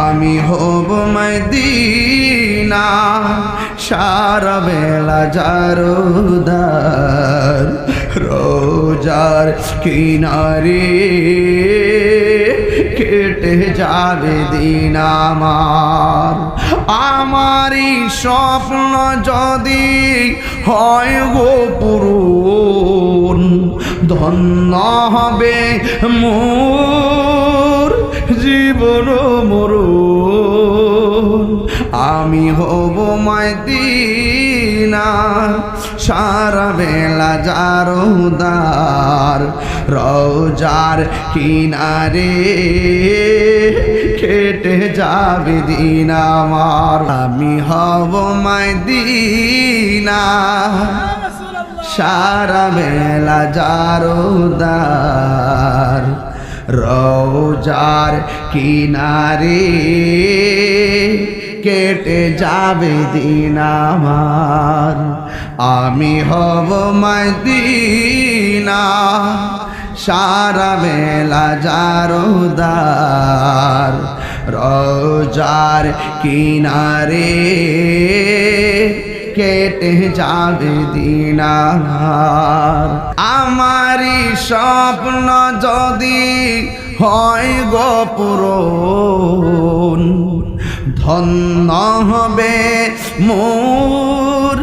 আমি হব মদিনা সারা বেলা জারদার রোজার কিনারে কেটে যাবে দিন আমার আমারই স্বপ্ন যদি হয় গো পূরণ ধন্য হবে মোর জীবন মরণ আমি হব মদিনা সারা বেলা জারদার রোজার কিনারে কেটে যাবে দিন আমার আমি হব মদিনা সারা বেলা জারদার রোজার কিনারে কেটে যাবে দিন আমার আমি হব মদিনা সারা বেলা জারদার রোজার কিনারে কেটে যাবে দিন আমারই স্বপ্ন যদি হয় গো পূরণ ধন্য হবে মোর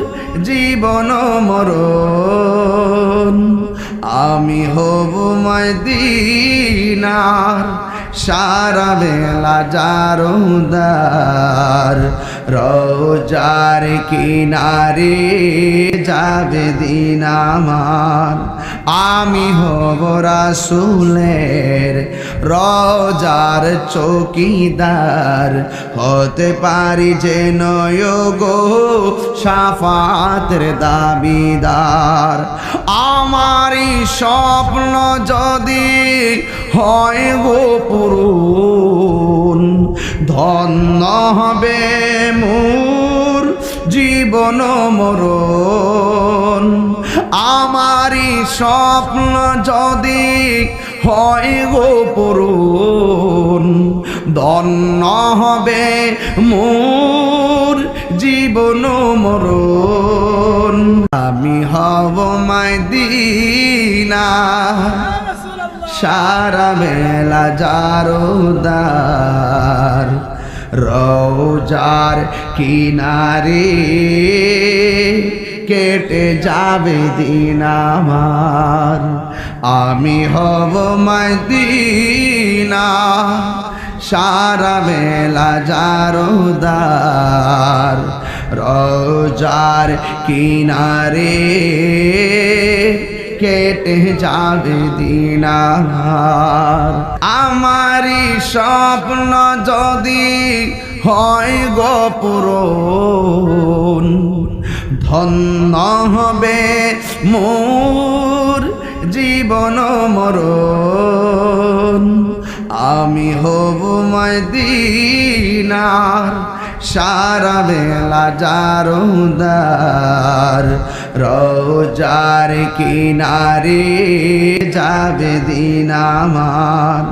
জীবন মরণ আমি হব মদিনার সারা বেলা জারদার রোজার কিনারে যাবে দিন আমার আমি হব রাসূলের রোজার চৌকিদার হতে পারি যেন গো শাফাতের দাবিদার আমারই স্বপ্ন যদি হয় গো পূরণ ধন্য হবে মোর জীবন মরণ আমারই স্বপ্ন যদি হয় গো পূরণ ধন্য হবে মোর জীবন মরণ আমি হব মদিনা সারা বেলা জারদার রোজার কিনারে কেটে যাবে দিন আমার আমি হব মদিনা সারা বেলা জারদার রোজার কিনারে কেটে যাবে দিন আমারই স্বপ্ন যদি হয় গো পূরণ ধন্য হবে মোর জীবন মরণ আমি হব মদিনার সারা বেলা জারদার রোজার কিনারে যাবে দিন আমার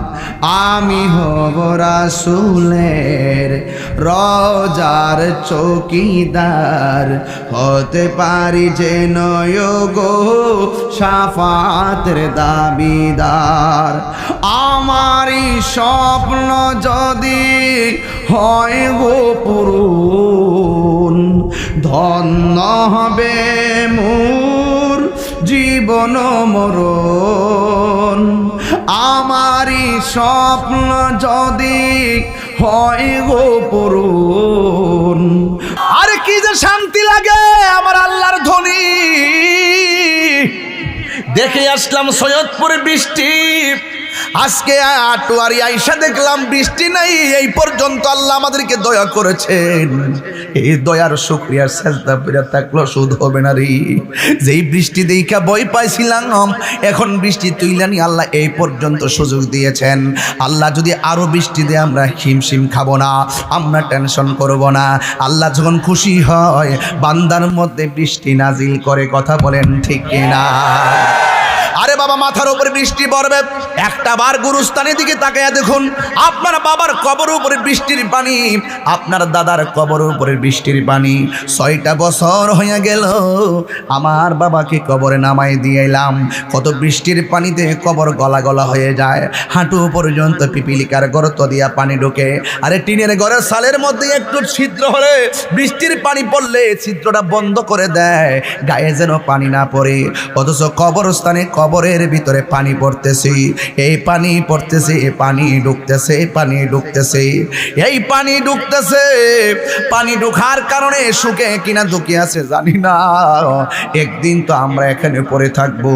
আমি হব রাসূলের রোজার চৌকিদার হতে পারি যেন গো শাফাতের দাবিদার আমারই স্বপ্ন যদি হয় গো পূরণ ধন্য হবে মোর জীবন মরণ আমারই স্বপ্ন যদি হয় গো পূরণ আর কি যে শান্তি লাগে আমার আল্লাহর ধ্বনি দেখে আসলাম সৈয়দপুরে বৃষ্টি আজকে আটোয়ারি আইসা দেখলাম বৃষ্টি নাই এই পর্যন্ত আল্লাহ আমাদেরকে দয়া করেছেন এই দয়ার শুকরিয়া সাজদা করে থাকলো শুধ হবে না রে যেই বৃষ্টি দেখা ভয় পাইছিলাম এখন বৃষ্টি তুইলানি আল্লাহ এই পর্যন্ত সুযোগ দিয়েছেন আল্লাহ যদি আরো বৃষ্টি দেয় আমরা হিমশিম খাবো না আমরা টেনশন করব না আল্লাহ যখন খুশি হয় বান্দার মধ্যে বৃষ্টি নাজিল করে কথা বলেন ঠিক কিনা আরে বাবা, মাথার উপরে বৃষ্টি পড়বে, একটা বার গুরুস্থানের দিকে তাকায়া দেখুন, আপনার বাবার কবরের উপরে বৃষ্টির পানি, আপনার দাদার কবরের উপরে বৃষ্টির পানি। 6টা বছর হয়ে গেল আমার বাবাকে কবরে নামাই দিয়ে এলাম, কত বৃষ্টির পানিতে কবর গলা গলা হয়ে যায়, হাঁটু পর্যন্ত পিপিলিকার গর্ত দিয়া পানি ঢোকে। আরে টিনের ঘরের সালের মধ্যে একটু ছিদ্র হলে বৃষ্টির পানি পড়লে ছিদ্রটা বন্ধ করে দেয়, গায়ে যেন পানি না পড়ে। অথচ কবরস্থানে কবরের ভিতরে পানি পড়তেছে, এই পানি পড়তেছে, পানি ঢুকতেছে, পানি ঢুকতেছে, এই পানি ঢুকতেছে। পানি ঢোকার কারণে শুকে কিনা ঢুকে আছে জানি না, একদিন তো আমরা এখানে পড়ে থাকবো,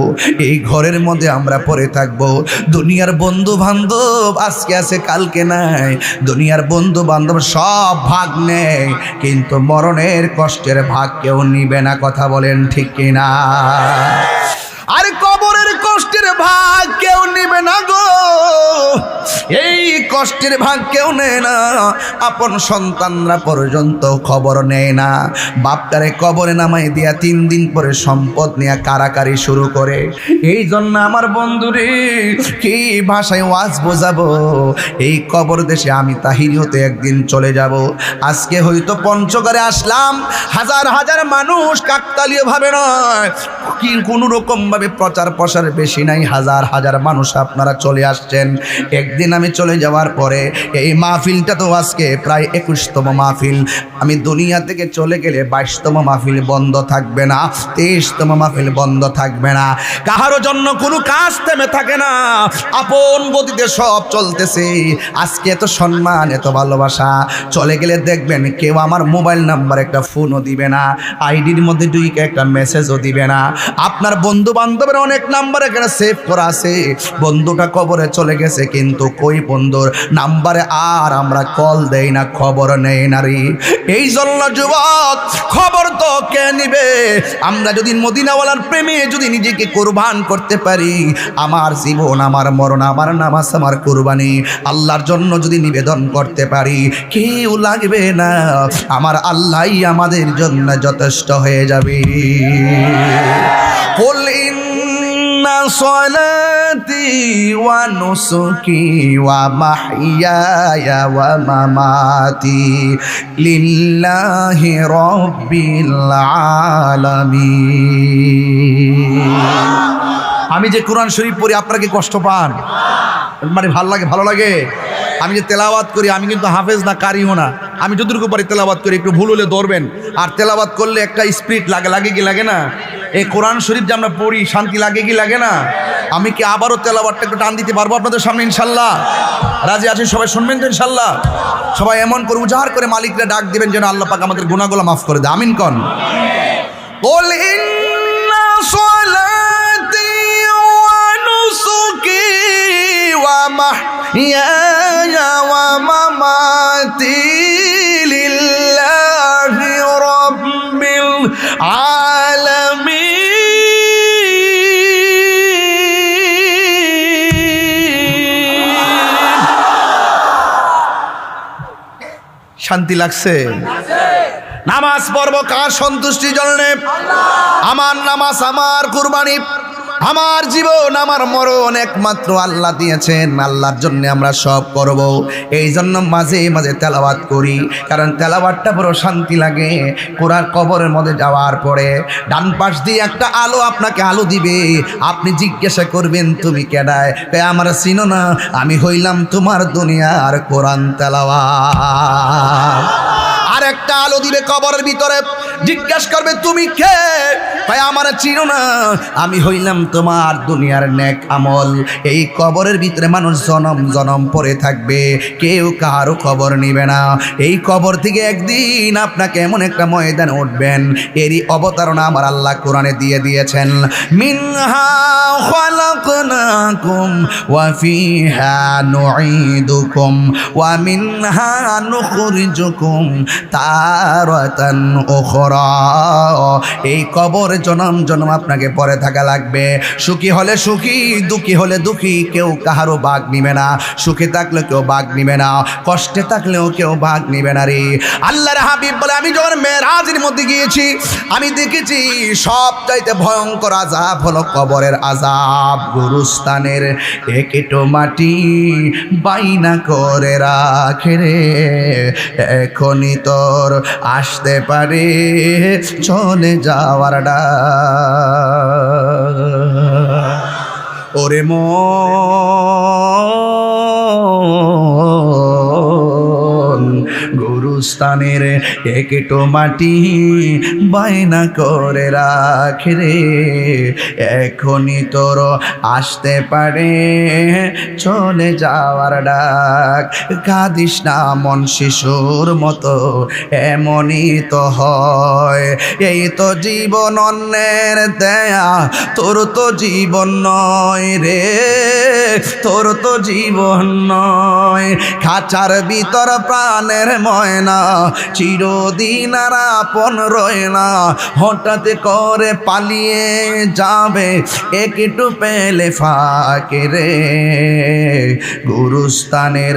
এই ঘরের মধ্যে আমরা পড়ে থাকবো। দুনিয়ার বন্ধু বান্ধব আজকে আছে কালকে নাই, দুনিয়ার বন্ধু বান্ধব সব ভাগ নেয়, কিন্তু মরণের কষ্টের ভাগ কেউ নিবে না। কথা বলেন ঠিক কিনা? আর কবরের কষ্টের ভাগ কেউ নিবে না গো, এই কষ্টের ভাগ কেউ নেয় না। আপন সন্তানরা পর্যন্ত খবর নেয় না। বাপটারে কবরে নামাই দিয়া 3 দিন পরে সম্পদ নিয়ে কারাকারি শুরু করে। এই জন্য আমার বন্ধুরে কি ভাষায় ওয়াজ বোঝাবো, এই কবর দেশে আমি তাহিরি হতে একদিন চলে যাব। আজকে হয়তো পঞ্চগড়ে আসলাম, হাজার হাজার মানুষ, কাকতালীয় ভাবে নয়, কি কোনো রকম ভাবে প্রচার প্রসার বেশি নাই, হাজার হাজার মানুষ আপনারা চলে আসছেন। একদিন আমি চলে যাওয়ার পরে এই মাহফিলটা তো আজকে প্রায় 21তম মাহফিল, আমি দুনিয়া থেকে চলে গেলে 22তম মাহফিল বন্ধ থাকবে না, 23তম মাহফিল বন্ধ থাকবে না। কাহারও জন্য কোনো কাজ থেমে থাকে না, আপন গতিতে সব চলতেছে। আজকে এত সম্মান, এত ভালোবাসা, চলে গেলে দেখবেন কেউ আমার মোবাইল নাম্বার একটা ফোনও দিবে না, আইডির মধ্যে দুইকে একটা মেসেজও দিবে না। আপনার বন্ধু বান্ধবের অনেক নাম্বার এখানে সেভ করা আছে, বন্ধুটা কবরে চলে গেছে, কিন্তু কই বন্ধুর নাম্বারে আর আমরা কল দেই না, খবর নেই না রে। এই জন্য যুবক, খবর তো কে নিবে? আমরা যদি মদিনাওয়ালার প্রেমে যদি নিজেকে কোরবান করতে পারি, আমার জীবন, আমার মরণ, আমার নামাজ, আমার কোরবানি আল্লাহর জন্য যদি নিবেদন করতে পারি, কেউ লাগবে না, আমার আল্লাহই আমাদের জন্য যথেষ্ট হয়ে যাবে। কুল ইন্না সলাতি ওয়া নুসুকি ওয়া মাহইয়ায়া ওয়া মামাতি লিল্লাহি রাব্বিল আলামিন। আমি যে কোরআন শরীফ পড়ি আপনারা কি কষ্ট পান? মানে ভালো লাগে? আমি যে তেলাওয়াত করি, আমি কিন্তু হাফেজ না, কারিও না, আমি যতটুকু পারি তেলাওয়াত করি, একটু ভুল হলে ধরবেন। আর তেলাওয়াত করলে একটা স্পিরিট লাগে কি লাগে না? এই কোরআন শরীফ যে আমরা পড়ি, শান্তি লাগে কি লাগে না? আমি কি আবারও তেলাওয়াতটা একটু টান দিতে পারবো আপনাদের সামনে ইনশাল্লাহ? রাজি আছেন সবাই? শুনবেন তো ইনশাল্লাহ? সবাই এমন করে উজাহার করে মালিকরা ডাক দিবেন যেন আল্লাহ পাক আমাদের গুনাহগুলো মাফ করে দেয়। আমিন কন। কুল ইন্না সলাতি ওয়া নুসুকি ওয়া মাহইয়ায়া ওয়া মামাতি লিল্লাহি রাব্বিল আলামিন। শান্তি লাগছে? নামাজ পড়ব কার সন্তুষ্টির জন্য? আমার নামাজ, আমার কুরবানি, আমার জীবন, আমার মরণ একমাত্র আল্লাহ দিয়েছেন, আল্লাহর জন্য আমরা সব করব। এই জন্য মাঝে মাঝে তেলাওয়াত করি, কারণ তেলাওয়াতটা বড় শান্তি লাগে। কোরআন কবরের মধ্যে যাওয়ার পরে ডান পাশ দিয়ে একটা আলো আপনাকে আলো দিবে, আপনি জিজ্ঞাসা করবেন তুমি কেডায়? আমার চিনো না, আমি হইলাম তোমার দুনিয়ার কোরআন তেলাওয়াত। আর একটা আলো দিবে কবরের ভিতরে, জিজ্ঞাসা করবে তুমি কে? ভাই আমার চিনো না, আমি হইলাম তোমার দুনিয়ার নেক আমল। এই কবরের ভিতরে মানুষ জনম জনম পড়ে থাকবে, কেউ কারো খবর নিবে না। এই কবর থেকে একদিন আপনাকে এমন একটা ময়দানে উঠবেন, এরই অবতারণা আমার আল্লাহ কোরআনে দিয়ে দিয়েছেন। মিনহা খালাকনাকুম ওয়া ফিহা নুঈদুকুম ওয়া মিনহা নুখরিজুকুম তারাতান উখরা। এই কবর জনম জনম আপনাকে পরে থাকা লাগবে। সুখী হলে সুখী, দুঃখী হলে দুঃখী, কেউ কাহারও ভাগ নিবে না। সুখে থাকলে কেউ ভাগ নিবে না, কষ্টে থাকলেও কেউ ভাগ নিবে না রে। আল্লাহর হাবিব বলে, আমি যখন মেরাজের মধ্যে গিয়েছি আমি দেখেছি সবচাইতে ভয়ঙ্কর আযাব হলো কবরের আযাব। গুরুস্থানের একেটো মাটি বাইনা করে রাখে রে, এখনই তোর আসতে পারে চলে যাওয়ার ডাক। ওরে মন, গুরুস্থানের একেটো মাটি বায়না করে রাখে রে, এখনই তোর আসতে পারে চলে যাওয়ার ডাক। কাঁদিস না মন শিশুর মতো, এমনই তো হয়। এই তো জীবন অন্যের দেয়া, তোর তো জীবন নয় রে, তোর তো জীবন নয়। খাঁচার ভিতর প্রাণের ময়না চিরদিন আর আপন রয় না, হঠাৎ করে পালিয়ে যাবে একটু পেলে ফাঁকে রে। গুরুস্থানের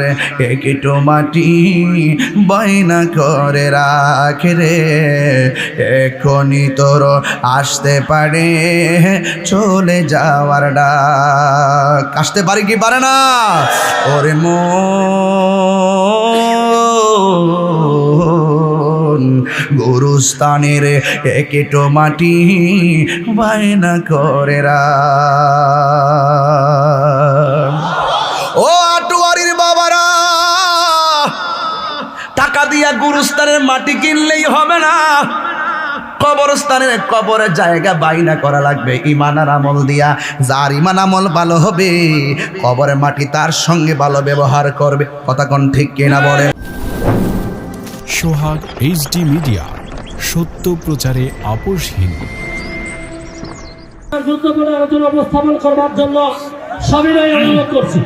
একটু মাটি বায়না করে রাখে রে, এখনই তোর আসতে পারে চলে যাওয়ার ডাক। আসতে পারে কি পারে না? ওরে মন, গুরুস্থানের একেটো মাটি বায়না করে রাখ। ও আটোয়ারির বাবারা, টাকা দিয়া গুরুস্থানের মাটি কিনলেই হবে না, কবরস্থানের কবরের জায়গা বাইনা করা লাগবে ঈমান আর আমল দিয়া। যার ঈমান আমল ভালো হবে, কবরের মাটি তার সঙ্গে ভালো ব্যবহার করবে। কথা কোন ঠিক কিনা বলে? সোহাগ এইচডি মিডিয়া, সত্য প্রচারে আপোষহীন। গুরুত্বপূর্ণ আলোচনা উপস্থাপন করবার জন্য সবিনয় অনুরোধ করছি।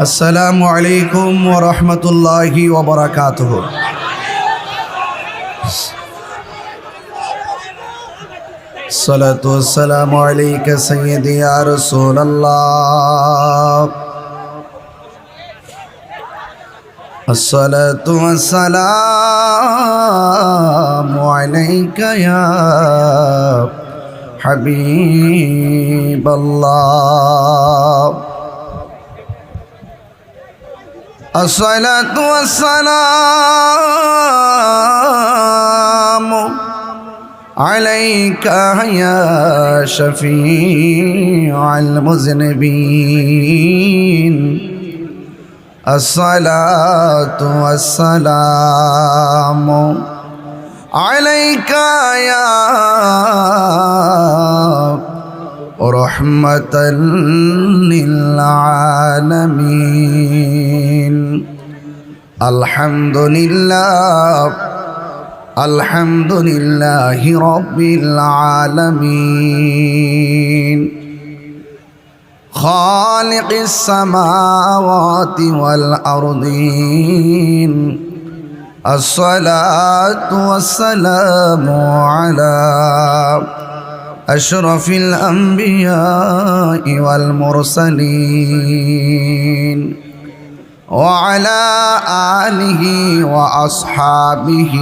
আসসালামু আলাইকুম ওয়া রাহমাতুল্লাহি ওয়া বারাকাতুহু। الصلاة والسلام عليك سيدي يا رسول الله، الصلاة والسلام عليك يا حبيب الله، الصلاة والسلام عليك يا شفيع المذنبين، الصلاة والسلام عليك يا رحمة للعالمين. الحمد لله، الحمد لله رب العالمين، خالق السماوات والأرضين. الصلاة والسلام على أشرف الأنبياء والمرسلين، وعلى آله وأصحابه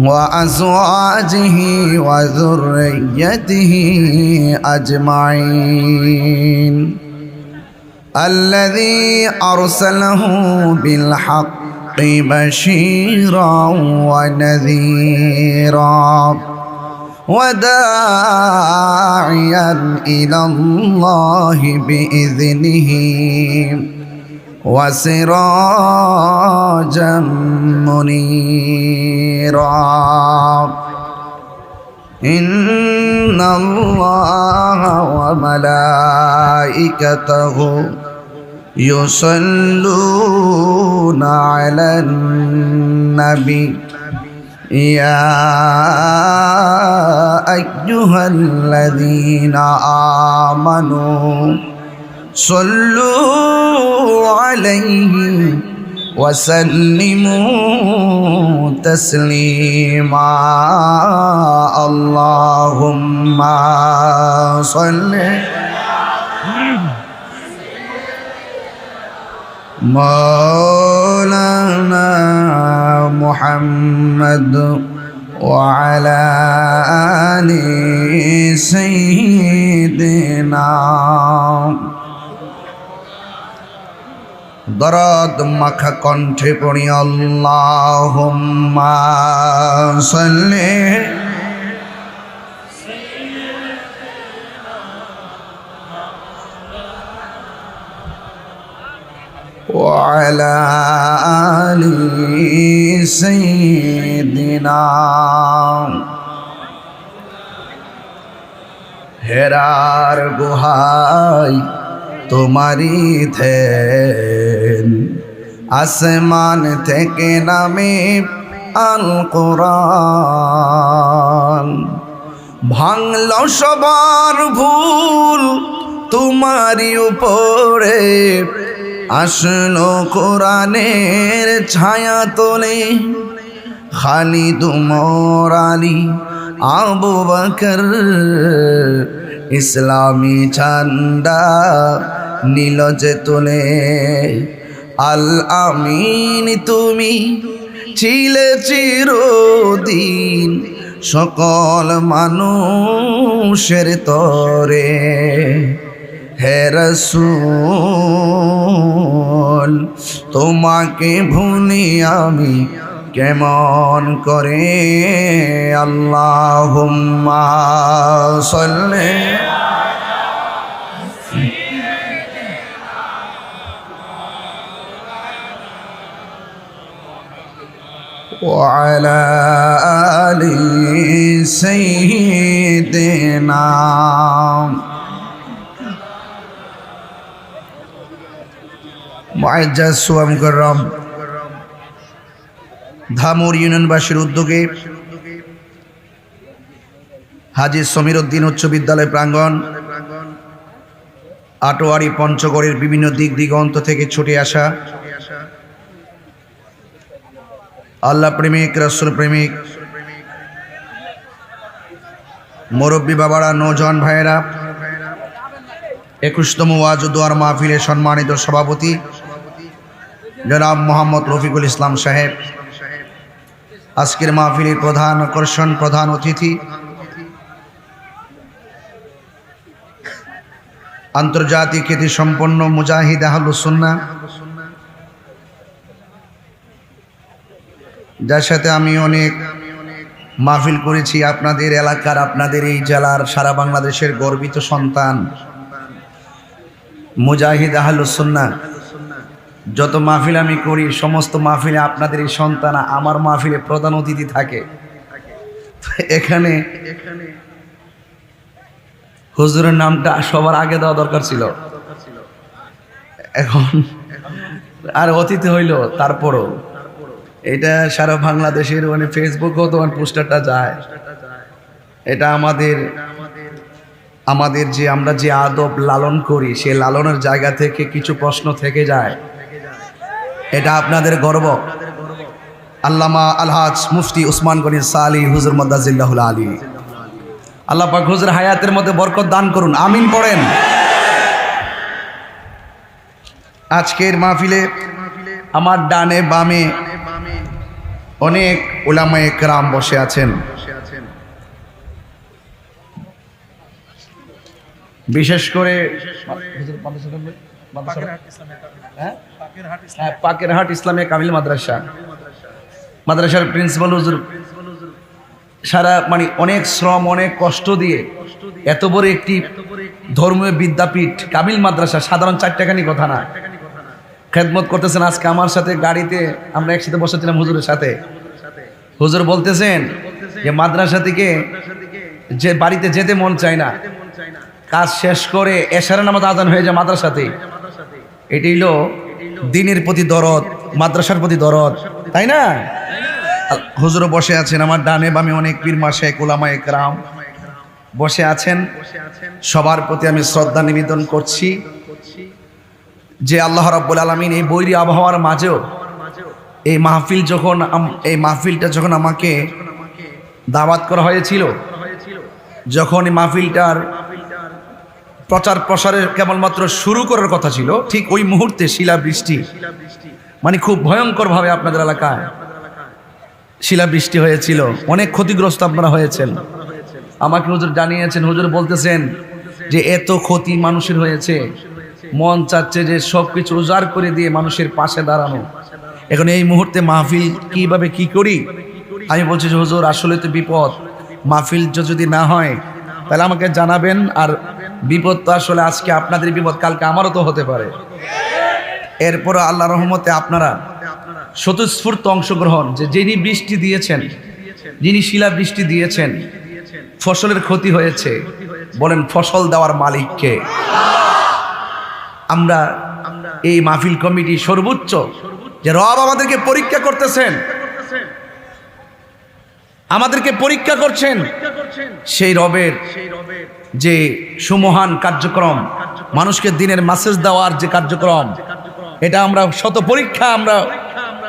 وأزواجه وذريته أجمعين، الذي أرسله بالحق بشيرا ونذيرا وداعيا إلى الله بإذنه وسراجا منيرا. إن الله وملائكته يصلون على النبي يا أيها الذين آمنوا صلوا عليه وسلموا تسليما اللهم صل مولانا محمد وعلى آل سيدنا দরদ মাখা কণ্ঠে পড়ি আল্লাহুম্মা সাল্লি وعلى آل سيدنا হেরার গুহায় তোমারি থেন আসমান থেকে নামে আল কোরআন ভাঙল সবার ভুল তোমারি উপরে আসলো কোরআনের ছায়া তোলে খালিদ উমর আলী আবু বকর ইসলামী ঝান্ডা নীল যে তোলে আল আমিন তুমি ছিলে চিরদিন সকল মানুষের তরে হে রাসূল তোমাকে ভুলি আমি কেমন করে আল্লাহুম্মা সাল্লি وعلى آل سيدنا মুআজ্জাজ সুয়া মুকাররম ধামুর ইউনিয়নবাসীর উদ্যোগে হাজী সমীর উদ্দিন উচ্চ বিদ্যালয় প্রাঙ্গণ আটোয়ারি পঞ্চগড়ের বিভিন্ন দিক দিগন্ত থেকে ছুটে আসা আল্লাহ প্রেমিক রাসূল প্রেমিক মুরব্বী বাবারা নওজোয়ান ভাইয়েরা 21তম ওয়াজ ও দোয়ার মাহফিলের সম্মানিত সভাপতি জনাব মোহাম্মদ রফিকুল ইসলাম সাহেব, আজকের মাহফিলের প্রধান আকর্ষণ, প্রধান অতিথি, আন্তর্জাতিক খ্যাতি সম্পন্ন মুজাহিদ আহলুস সুন্নাহ, যার সাথে আমি অনেক মাহফিল করেছি, আপনাদের এলাকার, আপনাদের এই জেলার, সারা বাংলাদেশের গর্বিত সন্তান মুজাহিদ আহলুস সুন্নাহ। যত মাহফিল আমি করি সমস্ত মাহফিলে আপনাদের এই সন্তান আমার মাহফিলে প্রধান অতিথি থাকে। এখানে হুজুরের নামটা সবার আগে দেওয়া দরকার ছিল, এখন আর অতিথি হইল। তারপরও এটা সারা বাংলাদেশের মানে ফেসবুকেও তো পোস্টারটা যায়। এটা আমাদের যে আমরা যে আদব লালন করি সে লালনের জায়গা থেকে কিছু প্রশ্ন থেকে যায়, এটা আপনাদের গর্ব। আল্লামা আলহাজ মুফতি উসমান গনি সালি হুজুর মাদ্দাজিল্লাহুল আলী, আল্লাহ পাক হুজুর হায়াতের মধ্যে বরকত দান করুন, আমিন পড়েন। আজকের মাহফিলে আমার ডানে বামে অনেক উলামায়ে কেরাম বসে আছেন। বিশেষ করে পাকেরহাট ইসলামিয়া কামিল মাদ্রাসার প্রিন্সিপাল হুজুর সারা মানে অনেক শ্রম অনেক কষ্ট দিয়ে এত বড় একটি ধর্মীয় বিদ্যাপীঠ কামিল মাদ্রাসা, সাধারণ 4 টাকানি কথা না, খেদমত করতেছেন। আজকে আমার সাথে গাড়িতে আমরা একসাথে বসেছিলাম হুজুরের সাথে। হুজুর বলতেছেন যে মাদ্রাসা থেকে যে বাড়িতে যেতে মন চায় না, কাজ শেষ করে এশারের নামাজ আজান হয়ে যায় মাদ্রাসাতে। এটি হলো দ্বীনের প্রতি দরদ, মাদ্রাসার প্রতি দরদ, তাই না? হুজুরও বসে আছেন, আমার ডানে বামে অনেক পীর মাশায়েখ উলামায়ে কেরাম বসে আছেন। সবার প্রতি আমি শ্রদ্ধা নিবেদন করছি যে আল্লাহ রাব্বুল আলামিন এই বৈরী আবহাওয়ার মাঝেও এই মাহফিলটা যখন আমাকে দাওয়াত করা হয়েছিল, যখন এই মাহফিলটার প্রচার প্রসারের কেবলমাত্র শুরু করার কথা ছিল, ঠিক ওই মুহূর্তে শিলাবৃষ্টি, মানে খুব ভয়ঙ্করভাবে আপনাদের এলাকায় শিলাবৃষ্টি হয়েছিল। অনেক ক্ষতিগ্রস্ত আপনারা হয়েছেন। আমাকে হুজুর জানিয়েছেন, হুজুর বলতেছেন যে এত ক্ষতি মানুষের হয়েছে, মন চাচ্ছে যে সব কিছু উজাড় করে দিয়ে মানুষের পাশে দাঁড়ানো। এখন এই মুহূর্তে মাহফিল কিভাবে কি করি? আমি বলছি যে হুজুর আসলে তো বিপদ, মাহফিল যদি না হয় তাহলে আমাকে জানাবেন। আর বিপদ তো আসলে আজকে আপনাদের বিপদ, কালকে আমারও তো হতে পারে। এরপর আল্লাহ রহমতে আপনারা স্বতঃস্ফূর্ত অংশগ্রহণ, যে যিনি বৃষ্টি দিয়েছেন, যিনি শিলাবৃষ্টি দিয়েছেন, ফসলের ক্ষতি হয়েছে, বলেন ফসল দেওয়ার মালিককে। আমরা এই মাহফিল কমিটি সর্বোচ্চ যে রব আমাদেরকে পরীক্ষা করতেছেন, আমাদেরকে পরীক্ষা করছেন, সেই রবের যে সুমহান কার্যক্রম, মানুষকে দিনের মেসেজ দেওয়ার যে কার্যক্রম, এটা আমরা শত পরীক্ষা আমরা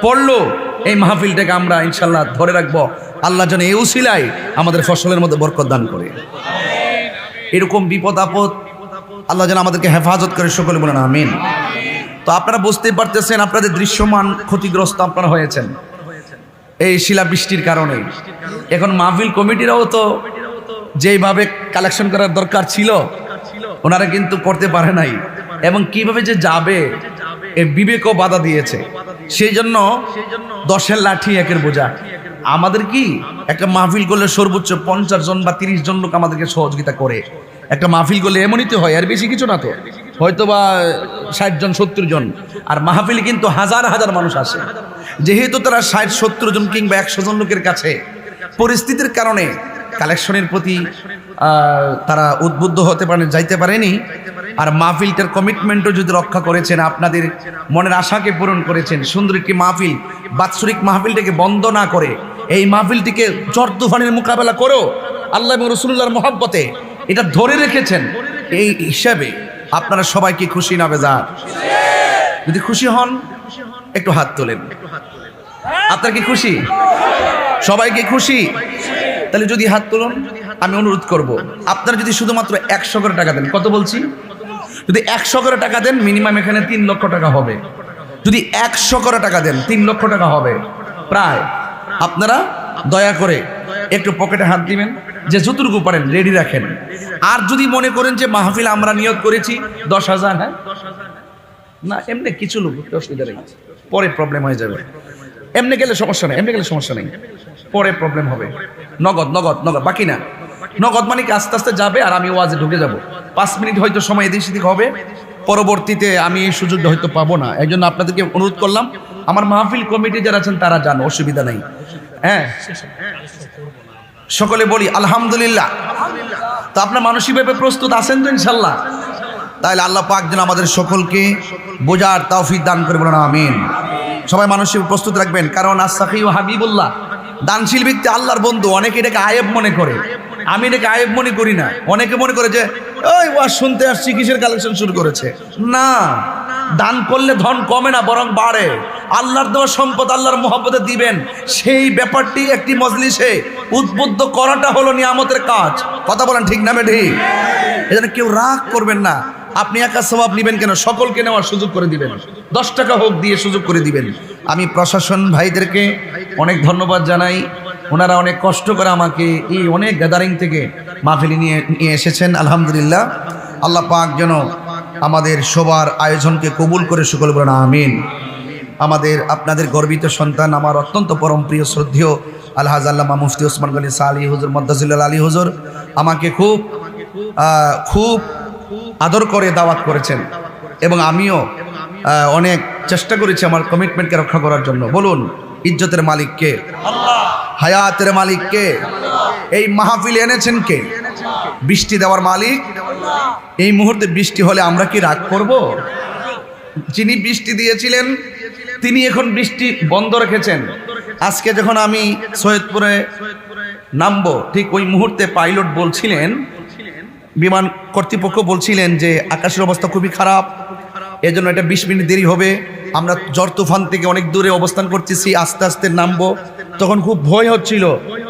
পড়লো, এই মাহফিলটাকে আমরা ইনশাল্লাহ ধরে রাখবো। আল্লাহ যেন এই উসিলায় আমাদের ফসলের মধ্যে বরকত দান করে। এরকম বিপদ আপদ আল্লাহ যেন আমাদেরকে হেফাজত করে, সকলে বলেন আমিন। তো আপনারা বুঝতেই পারতেছেন, আপনাদের দৃশ্যমান ক্ষতিগ্রস্ত আপনারা হয়েছেন এই শিলাবৃষ্টির কারণে। এখন মাহফিল কমিটিরাও তো যেইভাবে কালেকশন করার দরকার ছিল ওনারা কিন্তু করতে পারে নাই, এবং কিভাবে যে যাবে এর বিবেকও বাধা দিয়েছে। সেই জন্য 10-এর লাঠি 1-এর বোঝা। আমাদের কি একটা মাহফিল করলে সর্বোচ্চ 50 জন বা 30 জন লোক আমাদেরকে সহযোগিতা করে। একটা মাহফিল করলে এমনই তো হয়, আর বেশি কিছু না তো, হয়তো বা 60 জন 70 জন। আর মাহফিলে কিন্তু হাজার হাজার মানুষ আসে। যেহেতু তারা 60-70 জন কিংবা 100 জন লোকের কাছে পরিস্থিতির কারণে কালেকশনের প্রতি তারা উদ্বুদ্ধ হতে পারেন, যাইতে পারেনি। আর মাহফিলটার কমিটমেন্টও যদি রক্ষা করেছেন, আপনাদের মনের আশাকে পূরণ করেছেন, সুন্দর একটি মাহফিল, বাৎসরিক মাহফিলটাকে বন্ধ না করে এই মাহফিলটিকে ঝড় তুফানের মোকাবেলা করো আল্লাহ এবং রাসূলুল্লাহর মহব্বতে এটা ধরে রেখেছেন। এই হিসাবে আপনারা সবাইকে খুশি না বেজার? যদি খুশি হন একটু হাত তোলেন। আপনারা কি খুশি? সবাইকে খুশি? তাহলে যদি হাত তুলুন, আমি অনুরোধ করব, আপনারা যদি শুধুমাত্র 100 করে টাকা দেন, কত বলছি, যদি 100 করে টাকা দেন, মিনিমাম এখানে 3 লক্ষ টাকা হবে। যদি 100 করে টাকা দেন 3 লক্ষ টাকা হবে প্রায়। আপনারা দয়া করে একটু পকেটে হাত দিবেন, যে যতটুকু পারেন রেডি রাখেন। আর যদি মনে করেন যে মাহফিল আমরা নিয়ত করেছি 10,000, হ্যাঁ না, এমনি কিছু লোক, অসুবিধা নেই, পরে প্রবলেম হয়ে যাবে। এমনি গেলে সমস্যা নেই, এমনি গেলে সমস্যা নেই, পরে প্রবলেম হবে। নগদ নগদ নগদ, বাকি না। নগদ মানে কি আস্তে আস্তে যাবে, আর আমি ওয়াজে ঢুকে যাব। 5 মিনিট হয়তো সময় এদিক সেদিক হবে, পরবর্তীতে আমি এই সুযোগটা হয়তো পাবো না। এই জন্য আপনাদেরকে অনুরোধ করলাম, আমার মাহফিল কমিটি যারা আছেন তারা জানো, অসুবিধা নেই। হ্যাঁ, সকলে বলি আলহামদুলিল্লাহ। তো আপনার মানসিকভাবে প্রস্তুত আছেন তো ইনশাল্লাহ? তাহলে আল্লাহ পাক যেন আমাদের সকলকে বোঝার তৌফিক দান করে, বলেন আমিন। সবাই মানসিক প্রস্তুত রাখবেন, কারণ আস-সাখী ও হাবিবুল্লাহ, দানশীল ব্যক্তি আল্লাহর বন্ধু। অনেকে এটাকে আয়েব মনে করে, আমি এটাকে আয়েব মনে করি না। অনেকে মনে করে যে ওই ওয়াজ শুনতে আসছি, কিসের কালেকশন শুরু করেছে। না, দান করলে ধন কমে না, বরং বাড়ে। আল্লাহর দেওয়া সম্পদ আল্লাহর মহব্বতে দিবেন, সেই ব্যাপারটি একটি মজলিসে উদ্বুদ্ধ করাটা হলো নিয়ামতের কাজ। কথা বলেন ঠিক না বেঠি? এজন্য কেউ রাগ করবেন না। আপনি একা সওয়াব নেবেন কেন, সকলকে নেওয়ার সুযোগ করে দিবেন, 10 টাকা হোক দিয়ে সুযোগ করে দিবেন। আমি প্রশাসন ভাইদেরকে অনেক ধন্যবাদ জানাই। ওনারা অনেক কষ্ট করে আমাকে এই অনেক গ্যাদারিং থেকে মাহফিলে নিয়ে এসেছেন। আলহামদুলিল্লাহ, আল্লাহ পাক যেন আমাদের সবার আয়োজনকে কবুল করে, সকল বলেন আমিন। আমাদের আপনাদের গর্বিত সন্তান, আমার অত্যন্ত পরম প্রিয় শ্রদ্ধেয় আলহাজ আল্লামা মুফতি ওসমান গনি সালি হুজুর মদ্দাজিল্লাহ আলী হুজুর আমাকে খুব খুব আদর করে দাওয়াত করেছেন, এবং আমিও অনেক চেষ্টা করেছি আমার কমিটমেন্টকে রক্ষা করার জন্য। বলুন, ইজ্জতের মালিক কে? আল্লাহ। হায়াতের মালিক কে? এই মাহফিল এনেছেন কে? বৃষ্টি দেওয়ার মালিক। এই মুহূর্তে বৃষ্টি হলে আমরা কি রাগ করব? যিনি বৃষ্টি দিয়েছিলেন তিনি এখন বৃষ্টি বন্ধ রেখেছেন। আজকে যখন আমি সৈয়দপুরে নামবো, ঠিক ওই মুহূর্তে পাইলট বলছিলেন, বিমান কর্তৃপক্ষ বলছিলেন যে আকাশের অবস্থা খুবই খারাপ, এজন্য এটা 20 মিনিট দেরি হবে। আমরা ঝড় তুফান থেকে অনেক দূরে অবস্থান করতেছি, আস্তে আস্তে নামবো, তখন খুব ভয় হচ্ছিল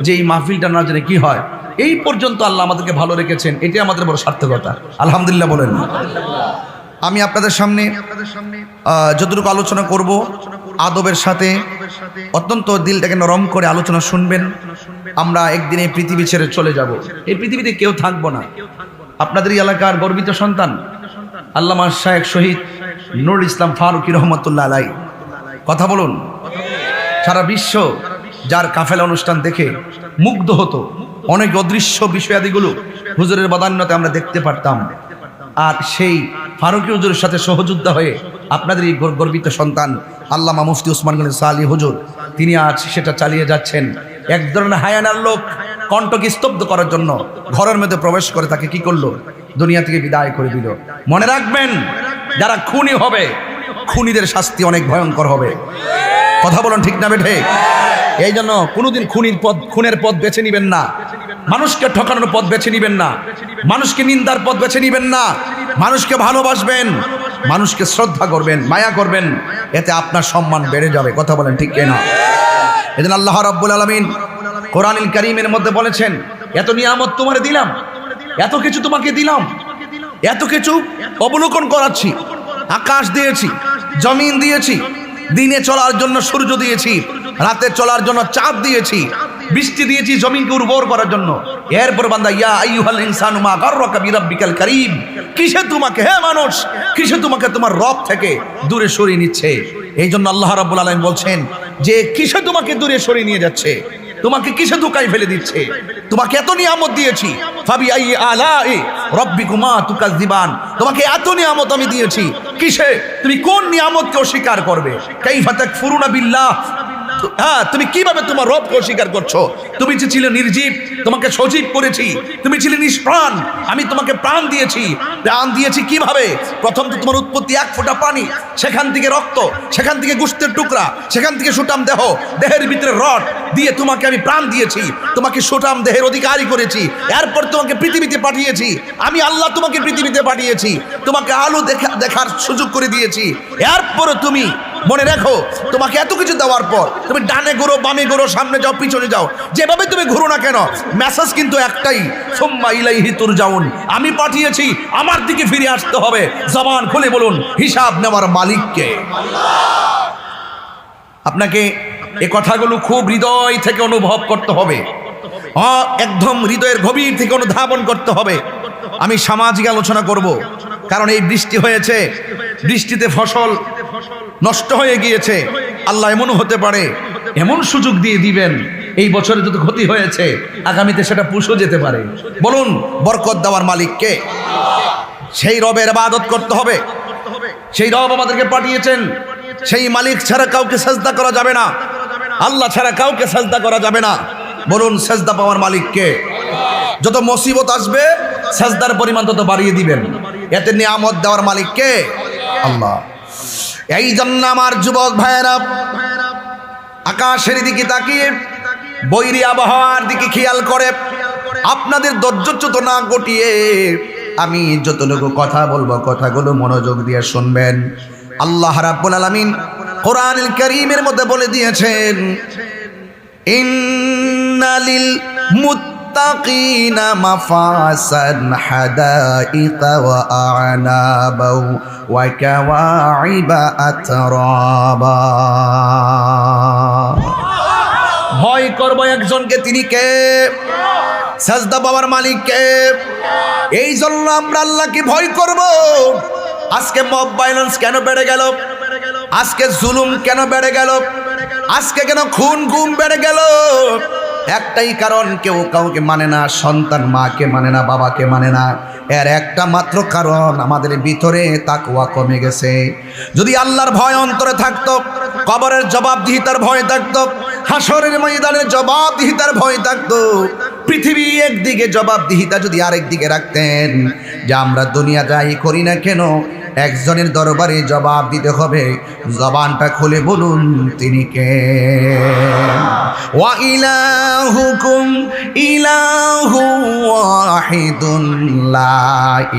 যে এই মাহফিলটা না জানে কি হয়। এই পর্যন্ত আল্লাহ আমাদেরকে ভালো রেখেছেন, এটাই আমাদের বড় সার্থকতা। আলহামদুলিল্লাহ বলেন। আমি আপনাদের সামনে যতটুকু আলোচনা করব আদবের সাথে, অত্যন্ত দিলটাকে নরম করে আলোচনা শুনবেন। আমরা একদিন এই পৃথিবী ছেড়ে চলে যাব, এই পৃথিবীতে কেউ থাকবো না। আপনাদের এলাকার গর্বিত সন্তান আল্লামা শায়েখ শহীদ নুরুল ইসলাম ফারুকী রহমতুল্লাহ আলাই, কথা বলুন। সারা বিশ্ব যার কাফেলা অনুষ্ঠান দেখে মুগ্ধ হতো, অনেক অদৃশ্য বিষয়াদিগুলো হুজুরের বাদান্যতে আমরা দেখতে পারতাম। আর সেই ফারুকী হুজুরের সাথে সহযোদ্ধা হয়ে আপনাদের এই গর্বিত সন্তান আল্লামা মুফতি উসমান গনি সালি হুজুর, তিনি আজ সেটা চালিয়ে যাচ্ছেন। এক ধরনের হায়ানার লোক কণ্ঠকে স্তব্ধ করার জন্য ঘরের মধ্যে প্রবেশ করে তাকে কি করলো? দুনিয়া থেকে বিদায় করে দিল। মনে রাখবেন, যারা খুনি হবে, খুনিদের শাস্তি অনেক ভয়ঙ্কর হবে। কথা বলেন ঠিক না বেঠে? এই জন্য কোনোদিন খুনের পথ বেছে নিবেন না, মানুষকে ঠকানোর পথ বেছে নিবেন না, মানুষকে নিন্দার পথ বেছে নিবেন না। মানুষকে ভালোবাসবেন, মানুষকে শ্রদ্ধা করবেন, মায়া করবেন, এতে আপনার সম্মান বেড়ে যাবে। কথা বলেন ঠিক কিনা? এজন্য আল্লাহ রাব্বুল আলামিন কোরআনুল কারীমের মধ্যে বলেছেন, এত নিয়ামত তোমারে দিলাম, এত কিছু তোমাকে দিলাম, এত কিছু অবলোকন করাচ্ছি, আকাশ দিয়েছি, জমিন দিয়েছি, দিনে চলার জন্য সূর্য দিয়েছি, রাতে চলার জন্য চাঁদ দিয়েছি, বৃষ্টি দিয়েছি জমিনকে উর্বর করার জন্য। এরপর বান্দা, ইয়া আইয়ুহাল ইনসানু মা গাররাকা বিরাব্বিকাল কারীম, কিসে তোমাকে, হে মানুষ, কিসে তোমাকে তোমার রব থেকে দূরে সরিয়ে নিচ্ছে? এই জন্য আল্লাহ রাব্বুল আলামিন বলছেন যে কিসে তোমাকে দূরে সরিয়ে নিয়ে যাচ্ছে, তোমাকে কিসে ধোঁকায় ফেলে দিচ্ছে? তোমাকে এত নিয়ামত দিয়েছি, ফাবি আই আলাই রাব্বিকুমা তুকাজ্জিবান, তোমাকে এত নিয়ামত আমি দিয়েছি, কিসে তুমি কোন নিয়ামতকে অস্বীকার করবে? কাইফা তাকফুরুনা বিল্লাহ, হ্যাঁ, তুমি কিভাবে তোমার রবকে অস্বীকার করছো? তুমি যে ছিলে নির্জীব, তোমাকে সজীব করেছি। তুমি ছিলে নিষ্প্রাণ, আমি তোমাকে প্রাণ দিয়েছি। প্রাণ দিয়েছি কিভাবে? প্রথম তো তোমার উৎপত্তি এক ফোঁটা পানি, সেখান থেকে রক্ত, সেখান থেকে গোশতের টুকরা, সেখান থেকে সুটাম দেহ, দেহের ভিতরে রড দিয়ে তোমাকে আমি প্রাণ দিয়েছি, তোমাকে সুটাম দেহের অধিকারী করেছি। এরপর তোমাকে পৃথিবীতে পাঠিয়েছি, আমি আল্লাহ তোমাকে পৃথিবীতে পাঠিয়েছি, তোমাকে আলো দেখার সুযোগ করে দিয়েছি। এরপরে তুমি মনে রাখো, তোমাকে এত কিছু দেওয়ার পর তুমি ডানে ঘুরো, বামে ঘুরো, সামনে যাও, পিছনে যাও, যেভাবে তুমি ঘুরো না কেন, মেসেজ কিন্তু একটাই, সুম্মা ইলাইহি তুরজাউন, আমি পাঠিয়েছি, আমার দিকে ফিরে আসতে হবে। জবান খুলে বলুন, হিসাব নেওয়ার মালিক কে? আপনাকে এই কথাগুলো খুব হৃদয় থেকে অনুভব করতে হবে, একদম হৃদয়ের গভীর থেকে অনুধাবন করতে হবে। আমি সামাজিক আলোচনা করব, কারণ এই বৃষ্টি হয়েছে, বৃষ্টিতে ফসল নষ্ট হয়ে গিয়েছে। আল্লাহ এমনও হতে পারে, এমন সুযোগ দিয়ে দিবেন, এই বছরে যত ক্ষতি হয়েছে আগামীতে সেটা পুষো যেতে পারে। বলুন, বরকত দেওয়ার মালিক কে? সেই রবের ইবাদত করতে হবে। সেই রব আমাদেরকে পাঠিয়েছেন, সেই মালিক ছাড়া কাউকে সাজদা করা যাবে না, আল্লাহ ছাড়া কাউকে সাজদা করা যাবে না। বলুন, সাজদা পাওয়ার মালিক কে? যত মুসিবত আসবে সাজদার পরিমাণ তত বাড়িয়ে দিবেন। এতে নিয়ামত দেওয়ার মালিক কে? আল্লাহ। এই জন্য আমার যুবক ভাইয়েরা, আকাশের দিকে তাকিয়ে বৈরী আবহাওয়ার দিকে খেয়াল করে আপনাদের ধৈর্যচ্যুত না ঘটিয়ে আমি যতটুকু কথা বলবো কথাগুলো মনোযোগ দিয়ে শুনবেন। আল্লাহ রাব্বুল আলামিন কোরআনুল কারীমের মধ্যে বলে দিয়েছেন, ইন্নালিল মুত্তাকিনা মাফাসান হাদাইকা ওয়া আ'নাবা ওয়া কাওয়াইবা আতরাবা। ভয় করব একজনকে, তিনি কে? সাজদা পাওয়ার মালিক কে? এই জন্য আমরা আল্লাহকে ভয় করব। আজকে মব ভায়োলেন্স কেন বেড়ে গেল? আজকে জুলুম কেন বেড়ে গেল? আজকে কেন খুন গুম বেড়ে গেল? একটাই কারণ, কেউ কাউকে মানে না, সন্তান মাকে মানে না, বাবাকে মানে না। এর একটা মাত্র কারণ, আমাদের ভিতরে তাকওয়া কমে গেছে। যদি আল্লাহর ভয় অন্তরে থাকতো, কবরের জবাবদিহিতার ভয় থাকতো, হাসরের ময়দানের জবাবদিহিতার ভয় থাকতো, পৃথিবী একদিকে জবাবদিহিতা যদি আরেক দিকে রাখতেন, যে আমরা দুনিয়া যাই করি না কেন একজনের দরবারে জবাব দিতে হবে। জবানটা খুলে বলুন তিনি কে? ওয়া ইলাহুকুম ইলাহু ওয়াহিদুন লা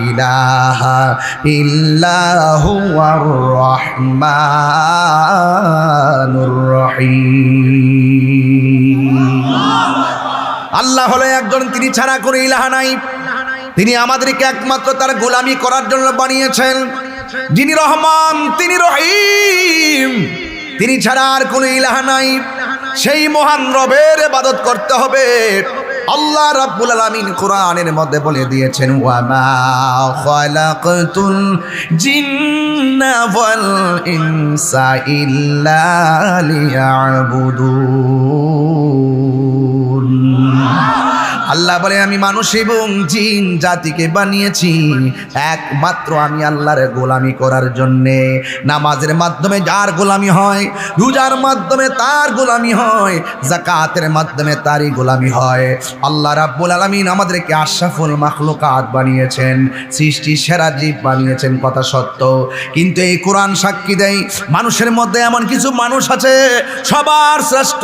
ইলাহা ইল্লা হুয়ার রহমানুর রহিম। আল্লাহ হলো একজন, তিনি ছাড়া কোনো ইলাহ নাই। তিনি আমাদেরকে একমাত্র তার গোলামি করার জন্য বানিয়েছেন। যিনি রহমান, তিনি রহিম, তিনি ছাড়া আর কোনো ইলাহ নাই। সেই মহান রবের ইবাদত করতে হবে। আল্লাহ রাব্বুল আলামিন কোরআনের মধ্যে বলে দিয়েছেন, ওয়া মা খালাকতুল জিন্না ওয়াল ইনসা ইল্লা লিয়াবুদুন। আল্লাহ বলে, আমি মানুষ এবং জিন জাতিকে বানিয়েছি একমাত্র আমি আল্লাহর গোলামি করার জন্যে। নামাজের মাধ্যমে যার গোলামি হয়, রোজার মাধ্যমে তার গোলামি হয়, যাকাতের মাধ্যমে তারই গোলামি হয়। আল্লাহ রাব্বুল আলামিন আমাদেরকে আশরাফুল মাখলুকাত বানিয়েছেন, সৃষ্টির সেরা জীব বানিয়েছেন, কথা সত্য। কিন্তু এই কোরআন সাক্ষী দেয়, মানুষের মধ্যে এমন কিছু মানুষ আছে সবার শ্রেষ্ঠ,